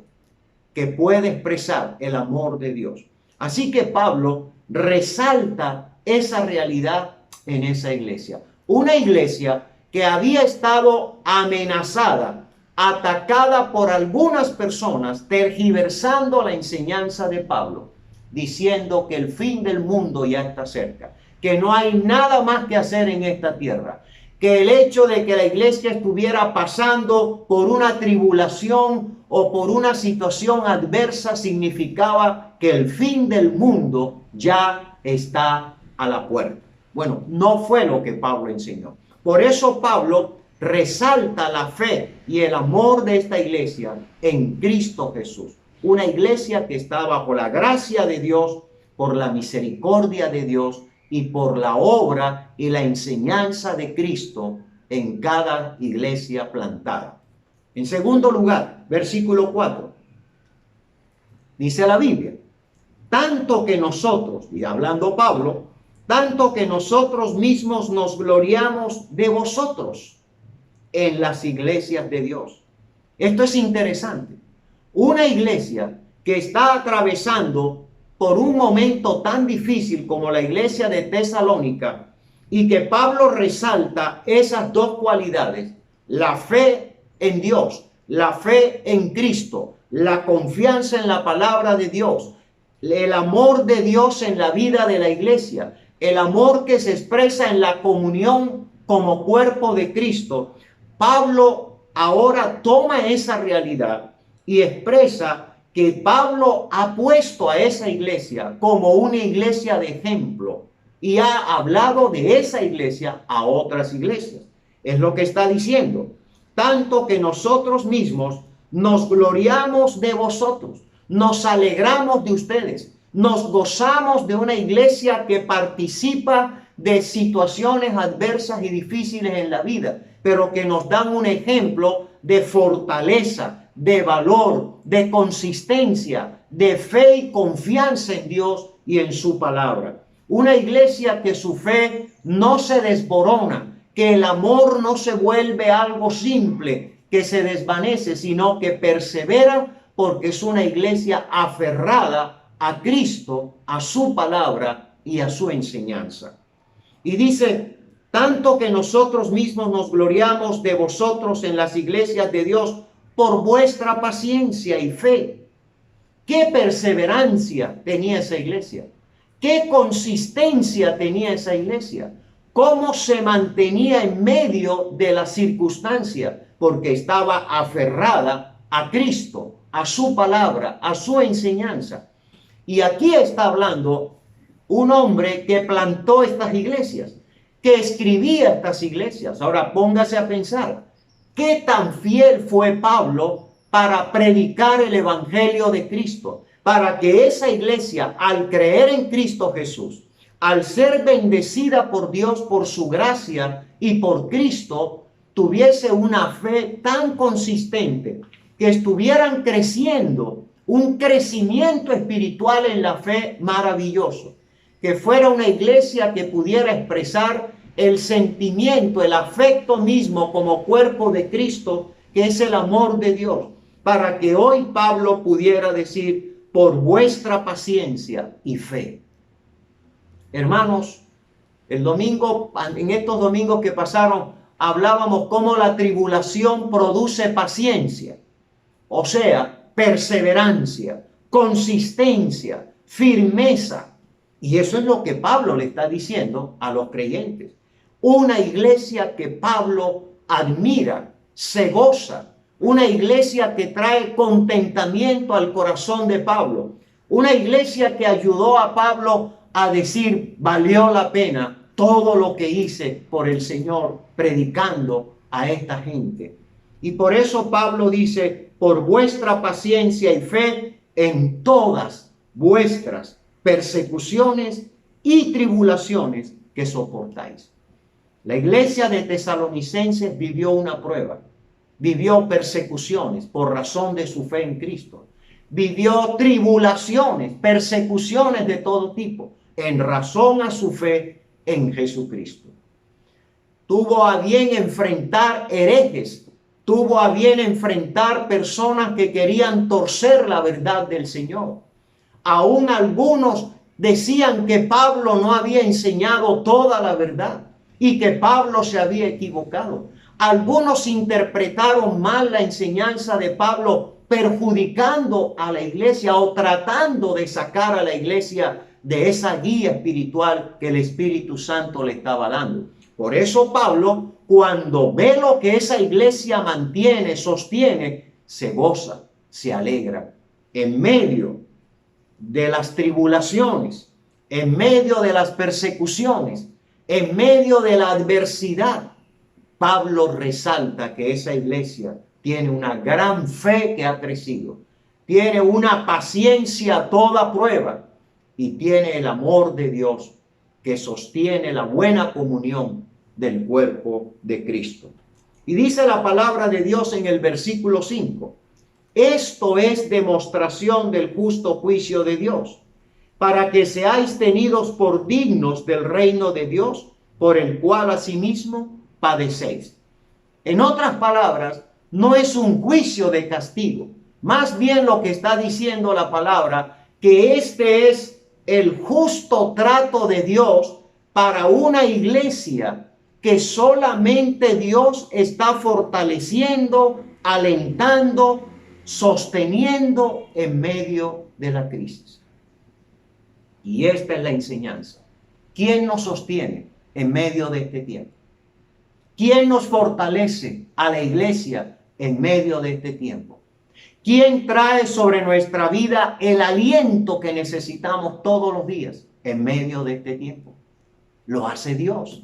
que puede expresar el amor de Dios. Así que Pablo resalta esa realidad en esa iglesia. Una iglesia que había estado amenazada, atacada por algunas personas, tergiversando la enseñanza de Pablo, diciendo que el fin del mundo ya está cerca, que no hay nada más que hacer en esta tierra, que el hecho de que la iglesia estuviera pasando por una tribulación o por una situación adversa significaba que el fin del mundo ya está a la puerta. Bueno, no fue lo que Pablo enseñó. Por eso Pablo resalta la fe y el amor de esta iglesia en Cristo Jesús. Una iglesia que está bajo la gracia de Dios, por la misericordia de Dios y por la obra y la enseñanza de Cristo en cada iglesia plantada. En segundo lugar, versículo 4, dice la Biblia, tanto que nosotros, y hablando Pablo, tanto que nosotros mismos nos gloriamos de vosotros en las iglesias de Dios. Esto es interesante. Una iglesia que está atravesando por un momento tan difícil como la iglesia de Tesalónica, y que Pablo resalta esas dos cualidades, la fe en Dios, la fe en Cristo, la confianza en la palabra de Dios, el amor de Dios en la vida de la iglesia, el amor que se expresa en la comunión como cuerpo de Cristo. Pablo ahora toma esa realidad y expresa que Pablo ha puesto a esa iglesia como una iglesia de ejemplo y ha hablado de esa iglesia a otras iglesias. Es lo que está diciendo. Tanto que nosotros mismos nos gloriamos de vosotros, nos alegramos de ustedes, nos gozamos de una iglesia que participa de situaciones adversas y difíciles en la vida, pero que nos dan un ejemplo de fortaleza, de valor, de consistencia, de fe y confianza en Dios y en su palabra. Una iglesia que su fe no se desborona, que el amor no se vuelve algo simple, que se desvanece, sino que persevera porque es una iglesia aferrada a Cristo, a su palabra y a su enseñanza. Y dice, tanto que nosotros mismos nos gloriamos de vosotros en las iglesias de Dios por vuestra paciencia y fe. ¿Qué perseverancia tenía esa iglesia? ¿Qué consistencia tenía esa iglesia? ¿Cómo se mantenía en medio de la circunstancia? Porque estaba aferrada a Cristo, a su palabra, a su enseñanza. Y aquí está hablando un hombre que plantó estas iglesias, que escribía estas iglesias. Ahora póngase a pensar, ¿qué tan fiel fue Pablo para predicar el evangelio de Cristo? Para que esa iglesia, al creer en Cristo Jesús, al ser bendecida por Dios por su gracia y por Cristo, tuviese una fe tan consistente que estuvieran creciendo, un crecimiento espiritual en la fe maravilloso, que fuera una iglesia que pudiera expresar el sentimiento, el afecto mismo como cuerpo de Cristo, que es el amor de Dios, para que hoy Pablo pudiera decir, por vuestra paciencia y fe. Hermanos, el domingo, en estos domingos que pasaron, hablábamos cómo la tribulación produce paciencia, o sea, perseverancia, consistencia, firmeza. Y eso es lo que Pablo le está diciendo a los creyentes. Una iglesia que Pablo admira, se goza, una iglesia que trae contentamiento al corazón de Pablo, una iglesia que ayudó a Pablo a decir, valió la pena todo lo que hice por el Señor predicando a esta gente. Y por eso Pablo dice, por vuestra paciencia y fe en todas vuestras persecuciones y tribulaciones que soportáis. La iglesia de Tesalonicenses vivió una prueba, vivió persecuciones por razón de su fe en Cristo, vivió tribulaciones, persecuciones de todo tipo, en razón a su fe en Jesucristo. Tuvo a bien enfrentar herejes, tuvo a bien enfrentar personas que querían torcer la verdad del Señor. Aún algunos decían que Pablo no había enseñado toda la verdad y que Pablo se había equivocado. Algunos interpretaron mal la enseñanza de Pablo, perjudicando a la iglesia o tratando de sacar a la iglesia de esa guía espiritual que el Espíritu Santo le estaba dando. Por eso Pablo, cuando ve lo que esa iglesia mantiene, sostiene, se goza, se alegra. En medio de las tribulaciones, en medio de las persecuciones, en medio de la adversidad, Pablo resalta que esa iglesia tiene una gran fe que ha crecido, tiene una paciencia a toda prueba y tiene el amor de Dios que sostiene la buena comunión del cuerpo de Cristo. Y dice la palabra de Dios en el versículo 5, esto es demostración del justo juicio de Dios, para que seáis tenidos por dignos del reino de Dios, por el cual asimismo padecéis. En otras palabras, no es un juicio de castigo, más bien lo que está diciendo la palabra, que este es el justo trato de Dios para una iglesia que solamente Dios está fortaleciendo, alentando, sosteniendo en medio de la crisis. Y esta es la enseñanza. ¿Quién nos sostiene en medio de este tiempo? ¿Quién nos fortalece a la iglesia en medio de este tiempo? ¿Quién trae sobre nuestra vida el aliento que necesitamos todos los días en medio de este tiempo? Lo hace Dios.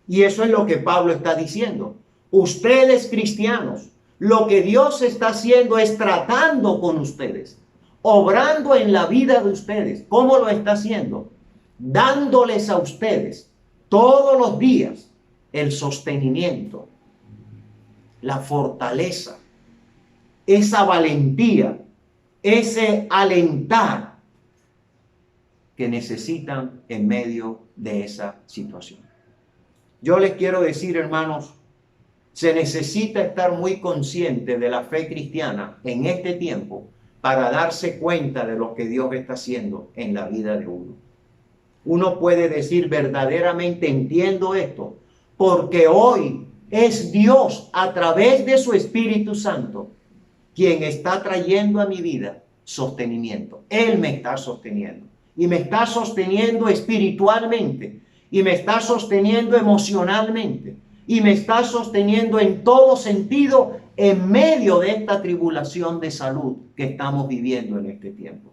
Y eso es lo que Pablo está diciendo. Ustedes cristianos, lo que Dios está haciendo es tratando con ustedes, obrando en la vida de ustedes. ¿Cómo lo está haciendo? Dándoles a ustedes todos los días el sostenimiento, la fortaleza, esa valentía, ese alentar que necesitan en medio de esa situación. Yo les quiero decir, hermanos, se necesita estar muy consciente de la fe cristiana en este tiempo para darse cuenta de lo que Dios está haciendo en la vida de uno. Uno puede decir verdaderamente entiendo esto, porque hoy es Dios a través de su Espíritu Santo quien está trayendo a mi vida sostenimiento. Él me está sosteniendo y me está sosteniendo espiritualmente y me está sosteniendo emocionalmente y me está sosteniendo en todo sentido en medio de esta tribulación de salud que estamos viviendo en este tiempo.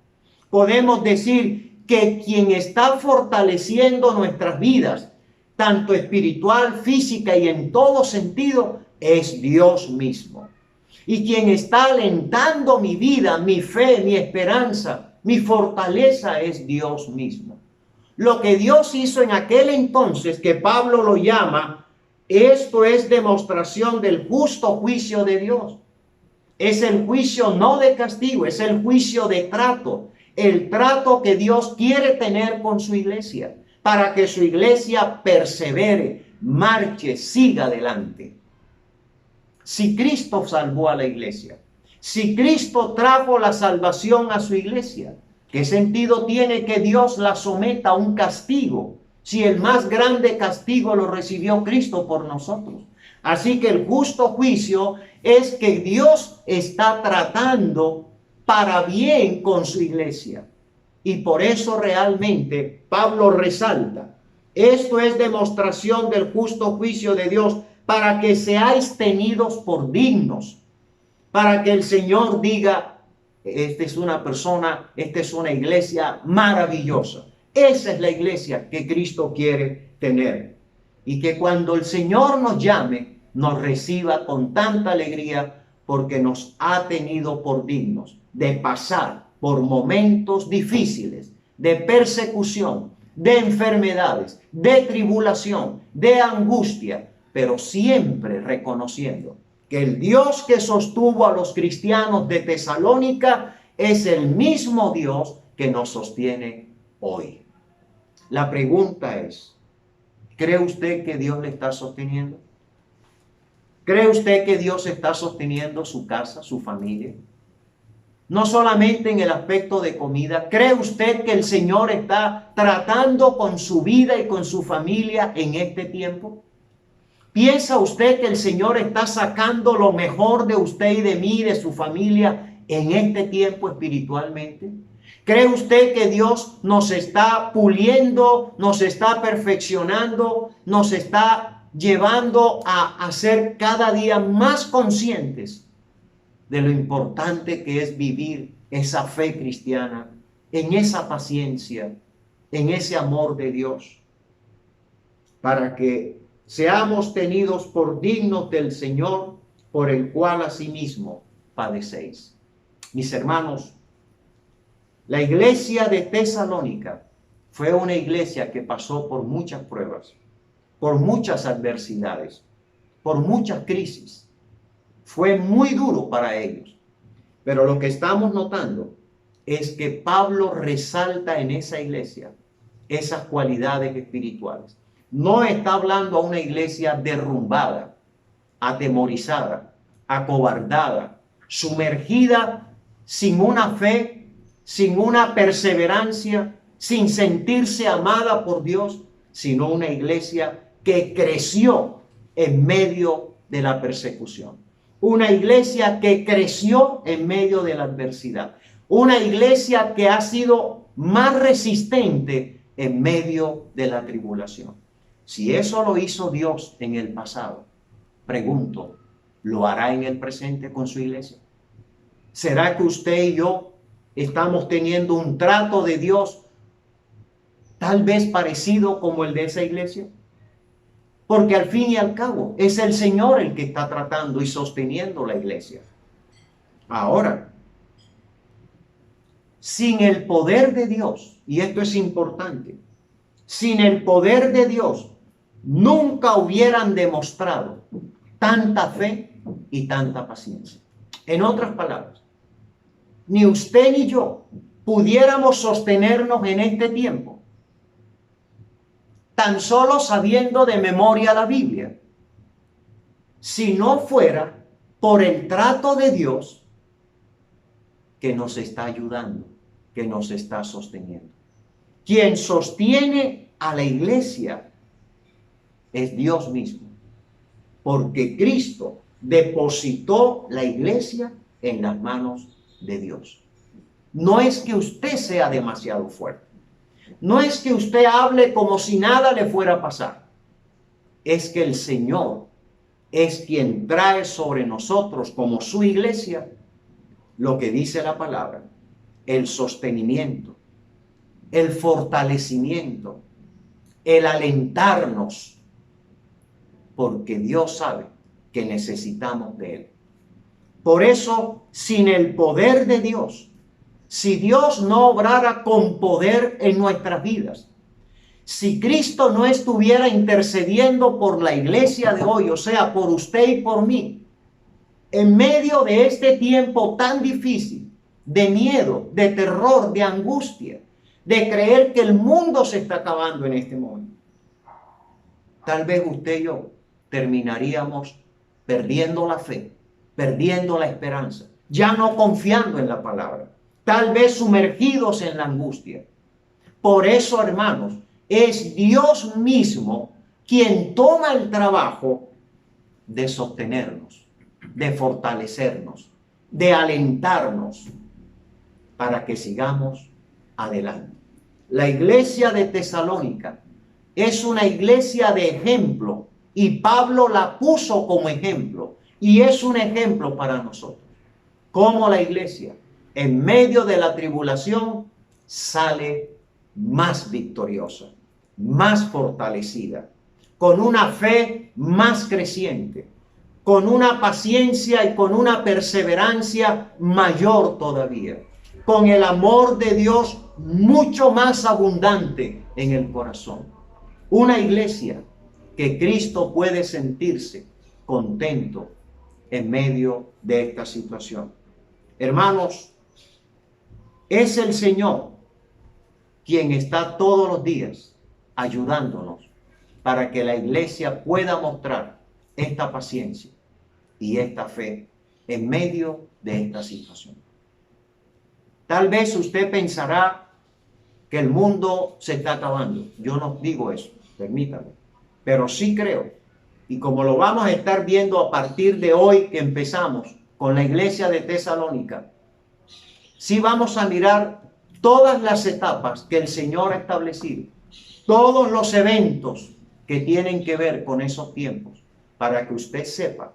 Podemos decir que quien está fortaleciendo nuestras vidas, tanto espiritual, física y en todo sentido, es Dios mismo. Y quien está alentando mi vida, mi fe, mi esperanza, mi fortaleza es Dios mismo. Lo que Dios hizo en aquel entonces, que Pablo lo llama, esto es demostración del justo juicio de Dios. Es el juicio no de castigo, es el juicio de trato. El trato que Dios quiere tener con su iglesia, para que su iglesia persevere, marche, siga adelante. Si Cristo salvó a la iglesia, si Cristo trajo la salvación a su iglesia, ¿qué sentido tiene que Dios la someta a un castigo si el más grande castigo lo recibió Cristo por nosotros? Así que el justo juicio es que Dios está tratando para bien con su iglesia. Y por eso realmente Pablo resalta, esto es demostración del justo juicio de Dios, para que seáis tenidos por dignos, para que el Señor diga, esta es una persona, esta es una iglesia maravillosa. Esa es la iglesia que Cristo quiere tener. Y que cuando el Señor nos llame, nos reciba con tanta alegría, porque nos ha tenido por dignos de pasar por momentos difíciles, de persecución, de enfermedades, de tribulación, de angustia, pero siempre reconociendo que el Dios que sostuvo a los cristianos de Tesalónica es el mismo Dios que nos sostiene hoy. La pregunta es, ¿cree usted que Dios le está sosteniendo? ¿Cree usted que Dios está sosteniendo su casa, su familia? No solamente en el aspecto de comida. ¿Cree usted que el Señor está tratando con su vida y con su familia en este tiempo? ¿Piensa usted que el Señor está sacando lo mejor de usted y de mí, de su familia, en este tiempo espiritualmente? ¿Cree usted que Dios nos está puliendo, nos está perfeccionando, nos está llevando a ser cada día más conscientes de lo importante que es vivir esa fe cristiana, en esa paciencia, en ese amor de Dios, para que seamos tenidos por dignos del Señor, por el cual asimismo padecéis? Mis hermanos, la iglesia de Tesalónica fue una iglesia que pasó por muchas pruebas, por muchas adversidades, por muchas crisis. Fue muy duro para ellos. Pero lo que estamos notando es que Pablo resalta en esa iglesia esas cualidades espirituales. No está hablando a una iglesia derrumbada, atemorizada, acobardada, sumergida sin una fe, sin una perseverancia, sin sentirse amada por Dios, sino una iglesia que creció en medio de la persecución. Una iglesia que creció en medio de la adversidad. Una iglesia que ha sido más resistente en medio de la tribulación. Si eso lo hizo Dios en el pasado, pregunto, ¿lo hará en el presente con su iglesia? ¿Será que usted y yo estamos teniendo un trato de Dios tal vez parecido como el de esa iglesia? Porque al fin y al cabo es el Señor el que está tratando y sosteniendo la iglesia. Ahora, sin el poder de Dios, y esto es importante, sin el poder de Dios, nunca hubieran demostrado tanta fe y tanta paciencia. En otras palabras, ni usted ni yo pudiéramos sostenernos en este tiempo tan solo sabiendo de memoria la Biblia, si no fuera por el trato de Dios que nos está ayudando, que nos está sosteniendo. Quien sostiene a la iglesia es Dios mismo, porque Cristo depositó la iglesia en las manos de Dios. No es que usted sea demasiado fuerte. No es que usted hable como si nada le fuera a pasar. Es que el Señor es quien trae sobre nosotros como su iglesia lo que dice la palabra, el sostenimiento, el fortalecimiento, el alentarnos, porque Dios sabe que necesitamos de Él. Por eso, sin el poder de Dios, si Dios no obrara con poder en nuestras vidas, si Cristo no estuviera intercediendo por la iglesia de hoy, o sea, por usted y por mí, en medio de este tiempo tan difícil, de miedo, de terror, de angustia, de creer que el mundo se está acabando en este momento, tal vez usted y yo terminaríamos perdiendo la fe, perdiendo la esperanza, ya no confiando en la palabra, tal vez sumergidos en la angustia. Por eso, hermanos, es Dios mismo quien toma el trabajo de sostenernos, de fortalecernos, de alentarnos para que sigamos adelante. La iglesia de Tesalónica es una iglesia de ejemplo y Pablo la puso como ejemplo y es un ejemplo para nosotros. Cómo la iglesia en medio de la tribulación sale más victoriosa, más fortalecida, con una fe más creciente, con una paciencia y con una perseverancia mayor todavía, con el amor de Dios mucho más abundante en el corazón. Una iglesia que Cristo puede sentirse contento en medio de esta situación. Hermanos, es el Señor quien está todos los días ayudándonos para que la iglesia pueda mostrar esta paciencia y esta fe en medio de esta situación. Tal vez usted pensará que el mundo se está acabando. Yo no digo eso, permítame. Pero sí creo, y como lo vamos a estar viendo a partir de hoy que empezamos con la iglesia de Tesalónica, sí vamos a mirar todas las etapas que el Señor ha establecido, todos los eventos que tienen que ver con esos tiempos, para que usted sepa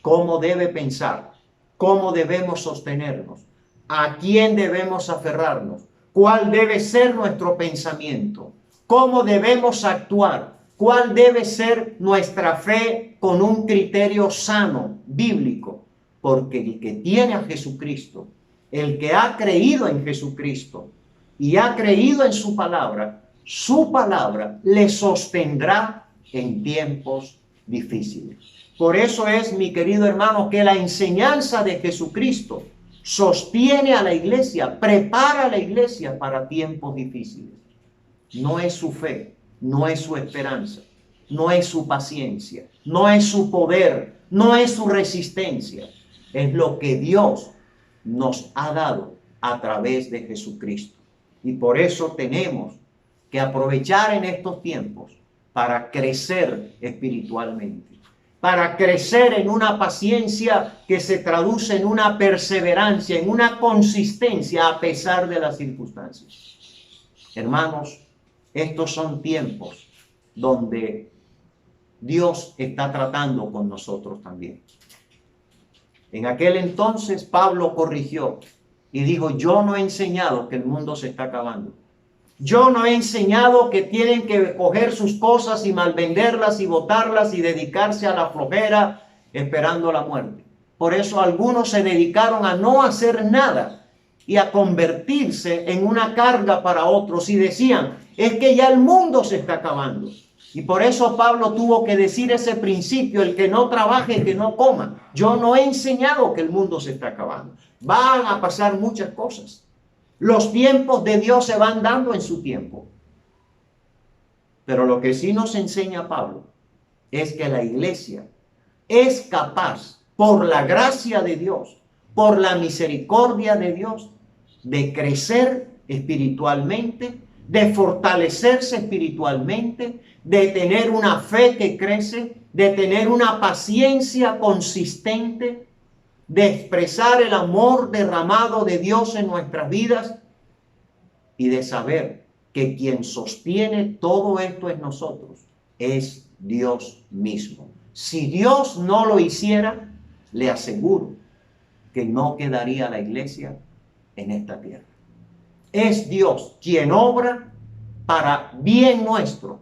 cómo debe pensar, cómo debemos sostenernos, a quién debemos aferrarnos, cuál debe ser nuestro pensamiento, cómo debemos actuar, cuál debe ser nuestra fe con un criterio sano, bíblico, porque el que tiene a Jesucristo, el que ha creído en Jesucristo y ha creído en su palabra le sostendrá en tiempos difíciles. Por eso es, mi querido hermano, que la enseñanza de Jesucristo sostiene a la iglesia, prepara a la iglesia para tiempos difíciles. No es su fe, no es su esperanza, no es su paciencia, no es su poder, no es su resistencia. Es lo que Dios nos ha dado a través de Jesucristo. Y por eso tenemos que aprovechar en estos tiempos para crecer espiritualmente, para crecer en una paciencia que se traduce en una perseverancia, en una consistencia a pesar de las circunstancias. Hermanos, estos son tiempos donde Dios está tratando con nosotros también. En aquel entonces Pablo corrigió y dijo: yo no he enseñado que el mundo se está acabando. Yo no he enseñado que tienen que coger sus cosas y malvenderlas y botarlas y dedicarse a la flojera esperando la muerte. Por eso algunos se dedicaron a no hacer nada y a convertirse en una carga para otros y decían: es que ya el mundo se está acabando. Y por eso Pablo tuvo que decir ese principio: el que no trabaje, que no coma. Yo no he enseñado que el mundo se está acabando. Van a pasar muchas cosas. Los tiempos de Dios se van dando en su tiempo. Pero lo que sí nos enseña Pablo es que la iglesia es capaz, por la gracia de Dios, por la misericordia de Dios, de crecer espiritualmente, de fortalecerse espiritualmente, de tener una fe que crece, de tener una paciencia consistente, de expresar el amor derramado de Dios en nuestras vidas y de saber que quien sostiene todo esto en nosotros es Dios mismo. Si Dios no lo hiciera, le aseguro que no quedaría la iglesia en esta tierra. Es Dios quien obra para bien nuestro,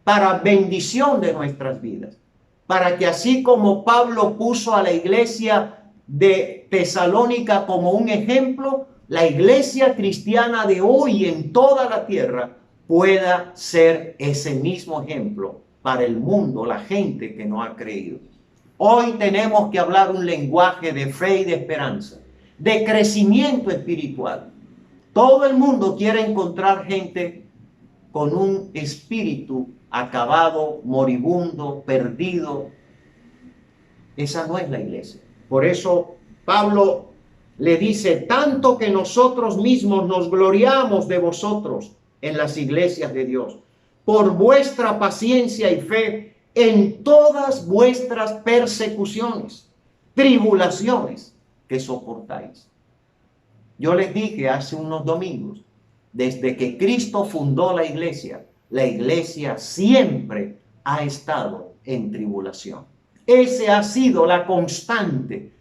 para bendición de nuestras vidas, para que así como Pablo puso a la iglesia de Tesalónica como un ejemplo, la iglesia cristiana de hoy en toda la tierra pueda ser ese mismo ejemplo para el mundo, la gente que no ha creído. Hoy tenemos que hablar un lenguaje de fe y de esperanza, de crecimiento espiritual. Todo el mundo quiere encontrar gente con un espíritu acabado, moribundo, perdido. Esa no es la iglesia. Por eso Pablo le dice, tanto que nosotros mismos nos gloriamos de vosotros en las iglesias de Dios, por vuestra paciencia y fe en todas vuestras persecuciones, tribulaciones que soportáis. Yo les dije hace unos domingos, desde que Cristo fundó la iglesia siempre ha estado en tribulación. Esa ha sido la constante.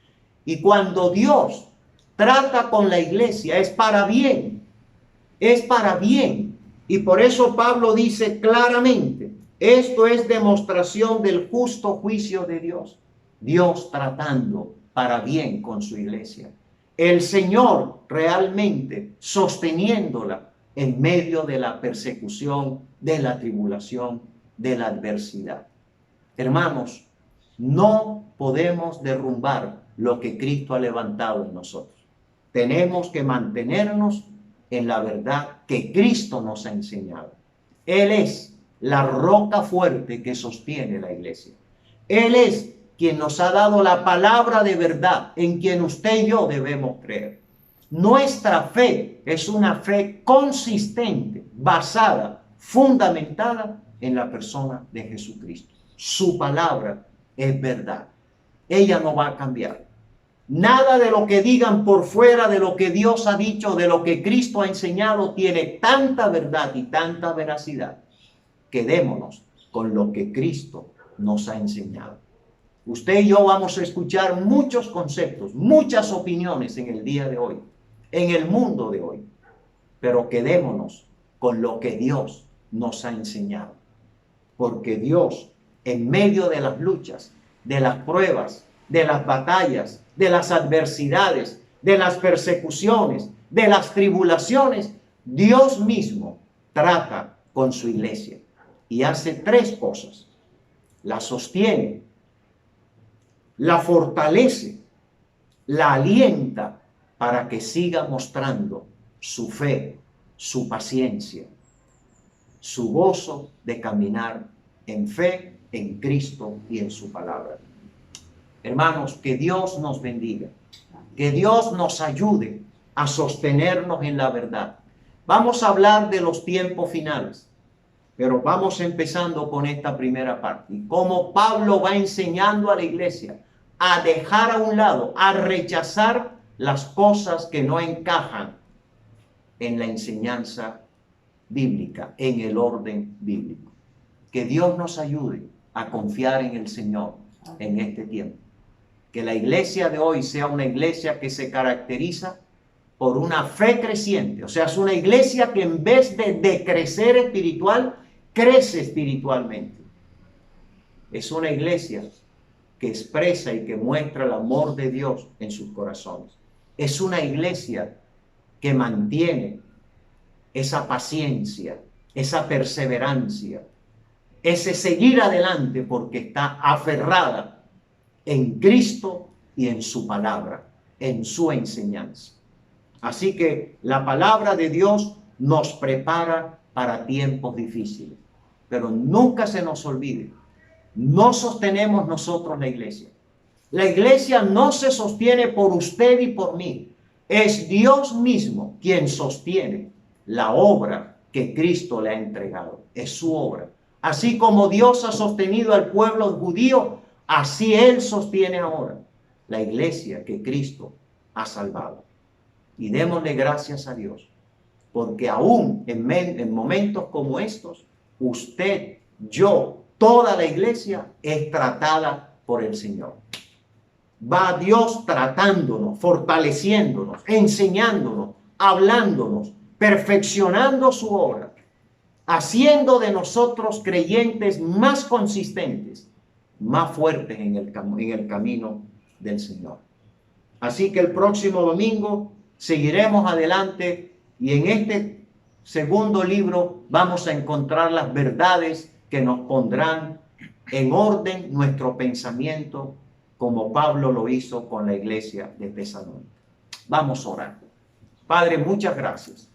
Y cuando Dios trata con la iglesia es para bien. Es para bien. Y por eso Pablo dice claramente, esto es demostración del justo juicio de Dios. Dios tratando para bien con su iglesia. El Señor realmente sosteniéndola en medio de la persecución, de la tribulación, de la adversidad. Hermanos, no podemos derrumbar lo que Cristo ha levantado en nosotros. Tenemos que mantenernos en la verdad que Cristo nos ha enseñado. Él es la roca fuerte que sostiene la iglesia. Él es quien nos ha dado la palabra de verdad, en quien usted y yo debemos creer. Nuestra fe es una fe consistente, basada, fundamentada en la persona de Jesucristo. Su palabra es verdad. Ella no va a cambiar. Nada de lo que digan por fuera de lo que Dios ha dicho, de lo que Cristo ha enseñado, tiene tanta verdad y tanta veracidad. Quedémonos con lo que Cristo nos ha enseñado. Usted y yo vamos a escuchar muchos conceptos, muchas opiniones en el día de hoy, en el mundo de hoy. Pero quedémonos con lo que Dios nos ha enseñado. Porque Dios, en medio de las luchas, de las pruebas, de las batallas, de las adversidades, de las persecuciones, de las tribulaciones, Dios mismo trata con su iglesia y hace tres cosas. La sostiene, la fortalece, la alienta para que siga mostrando su fe, su paciencia, su gozo de caminar en fe, en Cristo y en su palabra. Hermanos, que Dios nos bendiga, que Dios nos ayude a sostenernos en la verdad. Vamos a hablar de los tiempos finales, pero vamos empezando con esta primera parte. Y cómo Pablo va enseñando a la iglesia a dejar a un lado, a rechazar las cosas que no encajan en la enseñanza bíblica, en el orden bíblico. Que Dios nos ayude a confiar en el Señor en este tiempo. Que la iglesia de hoy sea una iglesia que se caracteriza por una fe creciente. O sea, es una iglesia que en vez de decrecer espiritual, crece espiritualmente. Es una iglesia que expresa y que muestra el amor de Dios en sus corazones. Es una iglesia que mantiene esa paciencia, esa perseverancia, ese seguir adelante porque está aferrada en Cristo y en su palabra, en su enseñanza. Así que la palabra de Dios nos prepara para tiempos difíciles. Pero nunca se nos olvide, no sostenemos nosotros la iglesia. La iglesia no se sostiene por usted y por mí. Es Dios mismo quien sostiene la obra que Cristo le ha entregado. Es su obra. Así como Dios ha sostenido al pueblo judío, así Él sostiene ahora la iglesia que Cristo ha salvado. Y démosle gracias a Dios, porque aún en momentos como estos, usted, yo toda la iglesia es tratada por el Señor. Va Dios tratándonos, fortaleciéndonos, enseñándonos, hablándonos, perfeccionando su obra, haciendo de nosotros creyentes más consistentes, más fuertes en el camino del Señor. Así que el próximo domingo seguiremos adelante y en este segundo libro vamos a encontrar las verdades que nos pondrán en orden nuestro pensamiento, como Pablo lo hizo con la iglesia de Tesalónica. Vamos a orar. Padre, muchas gracias.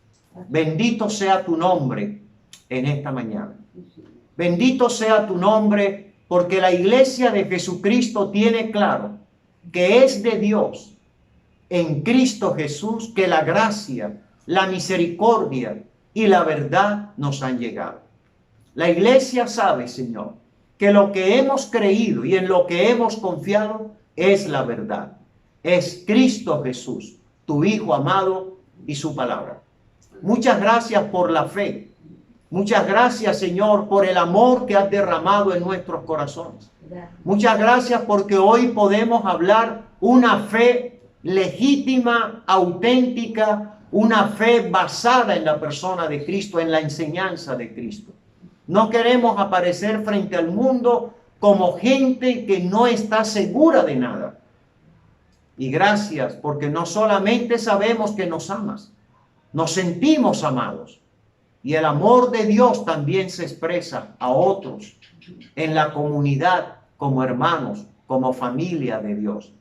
Bendito sea tu nombre en esta mañana. Bendito sea tu nombre, porque la iglesia de Jesucristo tiene claro que es de Dios en Cristo Jesús que la gracia, la misericordia y la verdad nos han llegado. La iglesia sabe, Señor, que lo que hemos creído y en lo que hemos confiado es la verdad. Es Cristo Jesús, tu Hijo amado y su palabra. Muchas gracias por la fe. Muchas gracias, Señor, por el amor que has derramado en nuestros corazones. Muchas gracias porque hoy podemos hablar una fe legítima, auténtica, una fe basada en la persona de Cristo, en la enseñanza de Cristo. No queremos aparecer frente al mundo como gente que no está segura de nada. Y gracias porque no solamente sabemos que nos amas, nos sentimos amados. Y el amor de Dios también se expresa a otros en la comunidad, como hermanos, como familia de Dios.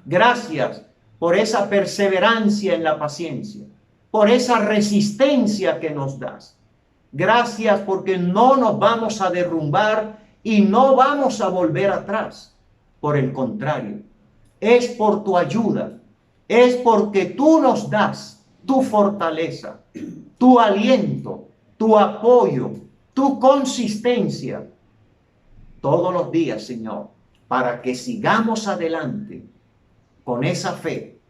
Gracias por esa perseverancia en la paciencia, por esa resistencia que nos das. Gracias porque no nos vamos a derrumbar y no vamos a volver atrás. Por el contrario, es por tu ayuda, es porque tú nos das tu fortaleza, tu aliento, tu apoyo, tu consistencia todos los días, Señor, para que sigamos adelante con esa fe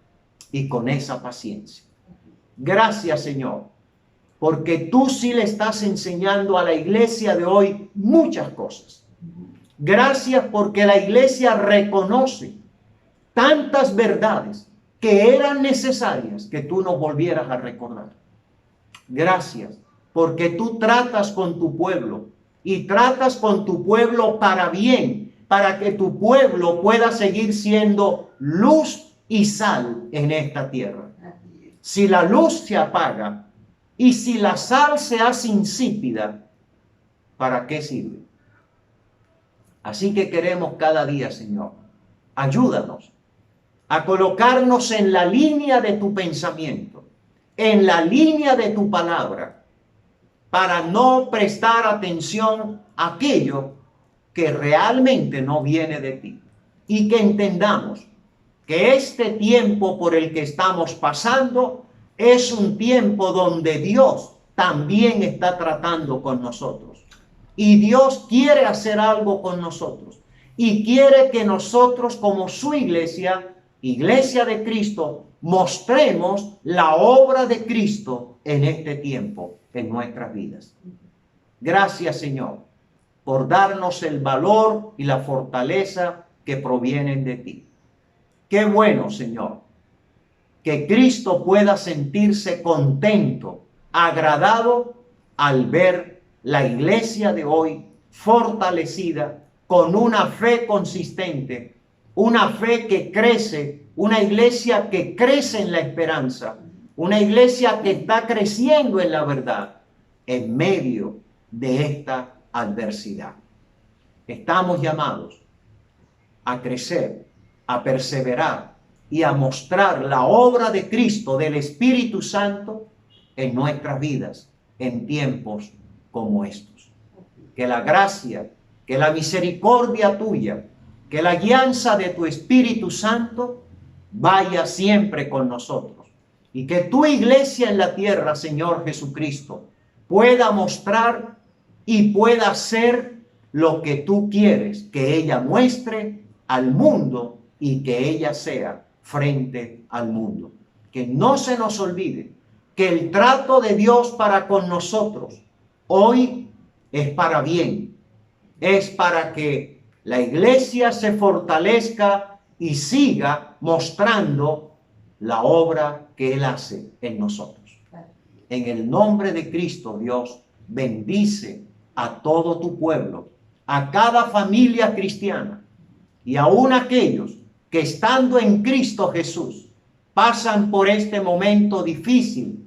y con esa paciencia. Gracias, Señor, porque tú sí le estás enseñando a la iglesia de hoy muchas cosas. Gracias porque la iglesia reconoce tantas verdades que eran necesarias que tú nos volvieras a recordar. Gracias porque tú tratas con tu pueblo y tratas con tu pueblo para bien, para que tu pueblo pueda seguir siendo luz y sal en esta tierra. Si la luz se apaga y si la sal se hace insípida, ¿para qué sirve? Así que queremos cada día, Señor, ayúdanos a colocarnos en la línea de tu pensamiento, en la línea de tu palabra, para no prestar atención a aquello que realmente no viene de ti. Y que entendamos que este tiempo por el que estamos pasando es un tiempo donde Dios también está tratando con nosotros. Y Dios quiere hacer algo con nosotros. Y quiere que nosotros como su iglesia, iglesia de Cristo, mostremos la obra de Cristo en este tiempo, en nuestras vidas. Gracias, Señor, por darnos el valor y la fortaleza que provienen de ti. Qué bueno, Señor, que Cristo pueda sentirse contento, agradado al ver la iglesia de hoy fortalecida con una fe consistente, una fe que crece, una iglesia que crece en la esperanza, una iglesia que está creciendo en la verdad en medio de esta adversidad. Estamos llamados a crecer, a perseverar y a mostrar la obra de Cristo, del Espíritu Santo, en nuestras vidas, en tiempos como estos. Que la gracia, que la misericordia tuya, que la guianza de tu Espíritu Santo vaya siempre con nosotros. Y que tu iglesia en la tierra, Señor Jesucristo, pueda mostrar y pueda ser lo que tú quieres que ella muestre al mundo y que ella sea frente al mundo. Que no se nos olvide que el trato de Dios para con nosotros hoy es para bien. es para que la iglesia se fortalezca y siga mostrando la obra que Él hace en nosotros. En el nombre de Cristo, Dios, bendice a todo tu pueblo, a cada familia cristiana y aún aquellos que estando en Cristo Jesús pasan por este momento difícil.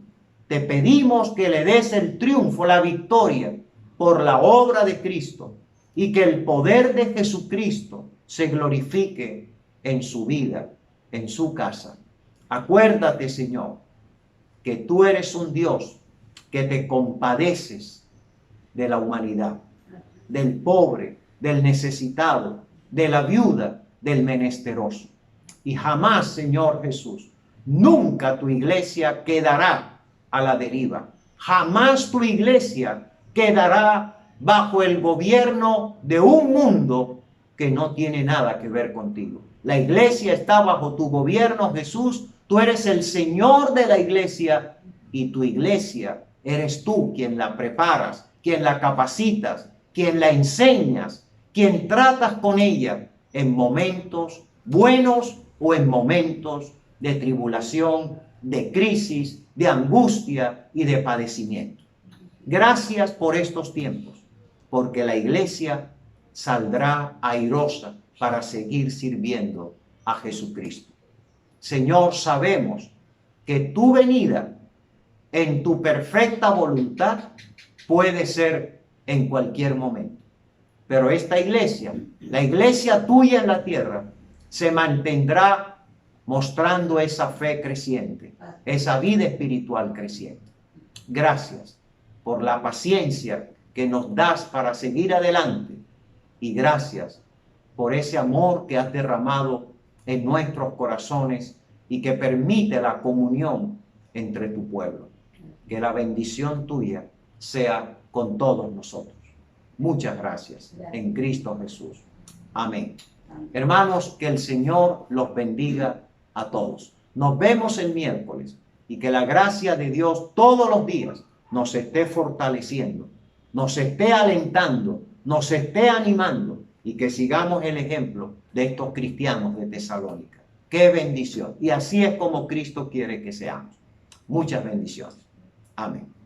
Te pedimos que le des el triunfo, la victoria por la obra de Cristo y que el poder de Jesucristo se glorifique en su vida, en su casa. Acuérdate, Señor, que tú eres un Dios que te compadeces de la humanidad, del pobre, del necesitado, de la viuda, del menesteroso. Y jamás, Señor Jesús, nunca tu iglesia quedará a la deriva. Jamás tu iglesia quedará bajo el gobierno de un mundo que no tiene nada que ver contigo. La iglesia está bajo tu gobierno, Jesús. Tú eres el Señor de la iglesia y tu iglesia eres tú quien la preparas, quien la capacitas, quien la enseñas, quien tratas con ella en momentos buenos o en momentos de tribulación, de crisis, de angustia y de padecimiento. Gracias por estos tiempos, porque la iglesia saldrá airosa para seguir sirviendo a Jesucristo. Señor, sabemos que tu venida en tu perfecta voluntad puede ser en cualquier momento. Pero esta iglesia, la iglesia tuya en la tierra, se mantendrá mostrando esa fe creciente, esa vida espiritual creciente. Gracias por la paciencia que nos das para seguir adelante y gracias por ese amor que has derramado en nuestros corazones y que permite la comunión entre tu pueblo. Que la bendición tuya sea con todos nosotros. Muchas gracias en Cristo Jesús. Amén. Hermanos, que el Señor los bendiga a todos. Nos vemos el miércoles y que la gracia de Dios todos los días nos esté fortaleciendo, nos esté alentando, nos esté animando y que sigamos el ejemplo de estos cristianos de Tesalónica. ¡Qué bendición! Y así es como Cristo quiere que seamos. Muchas bendiciones. Amén.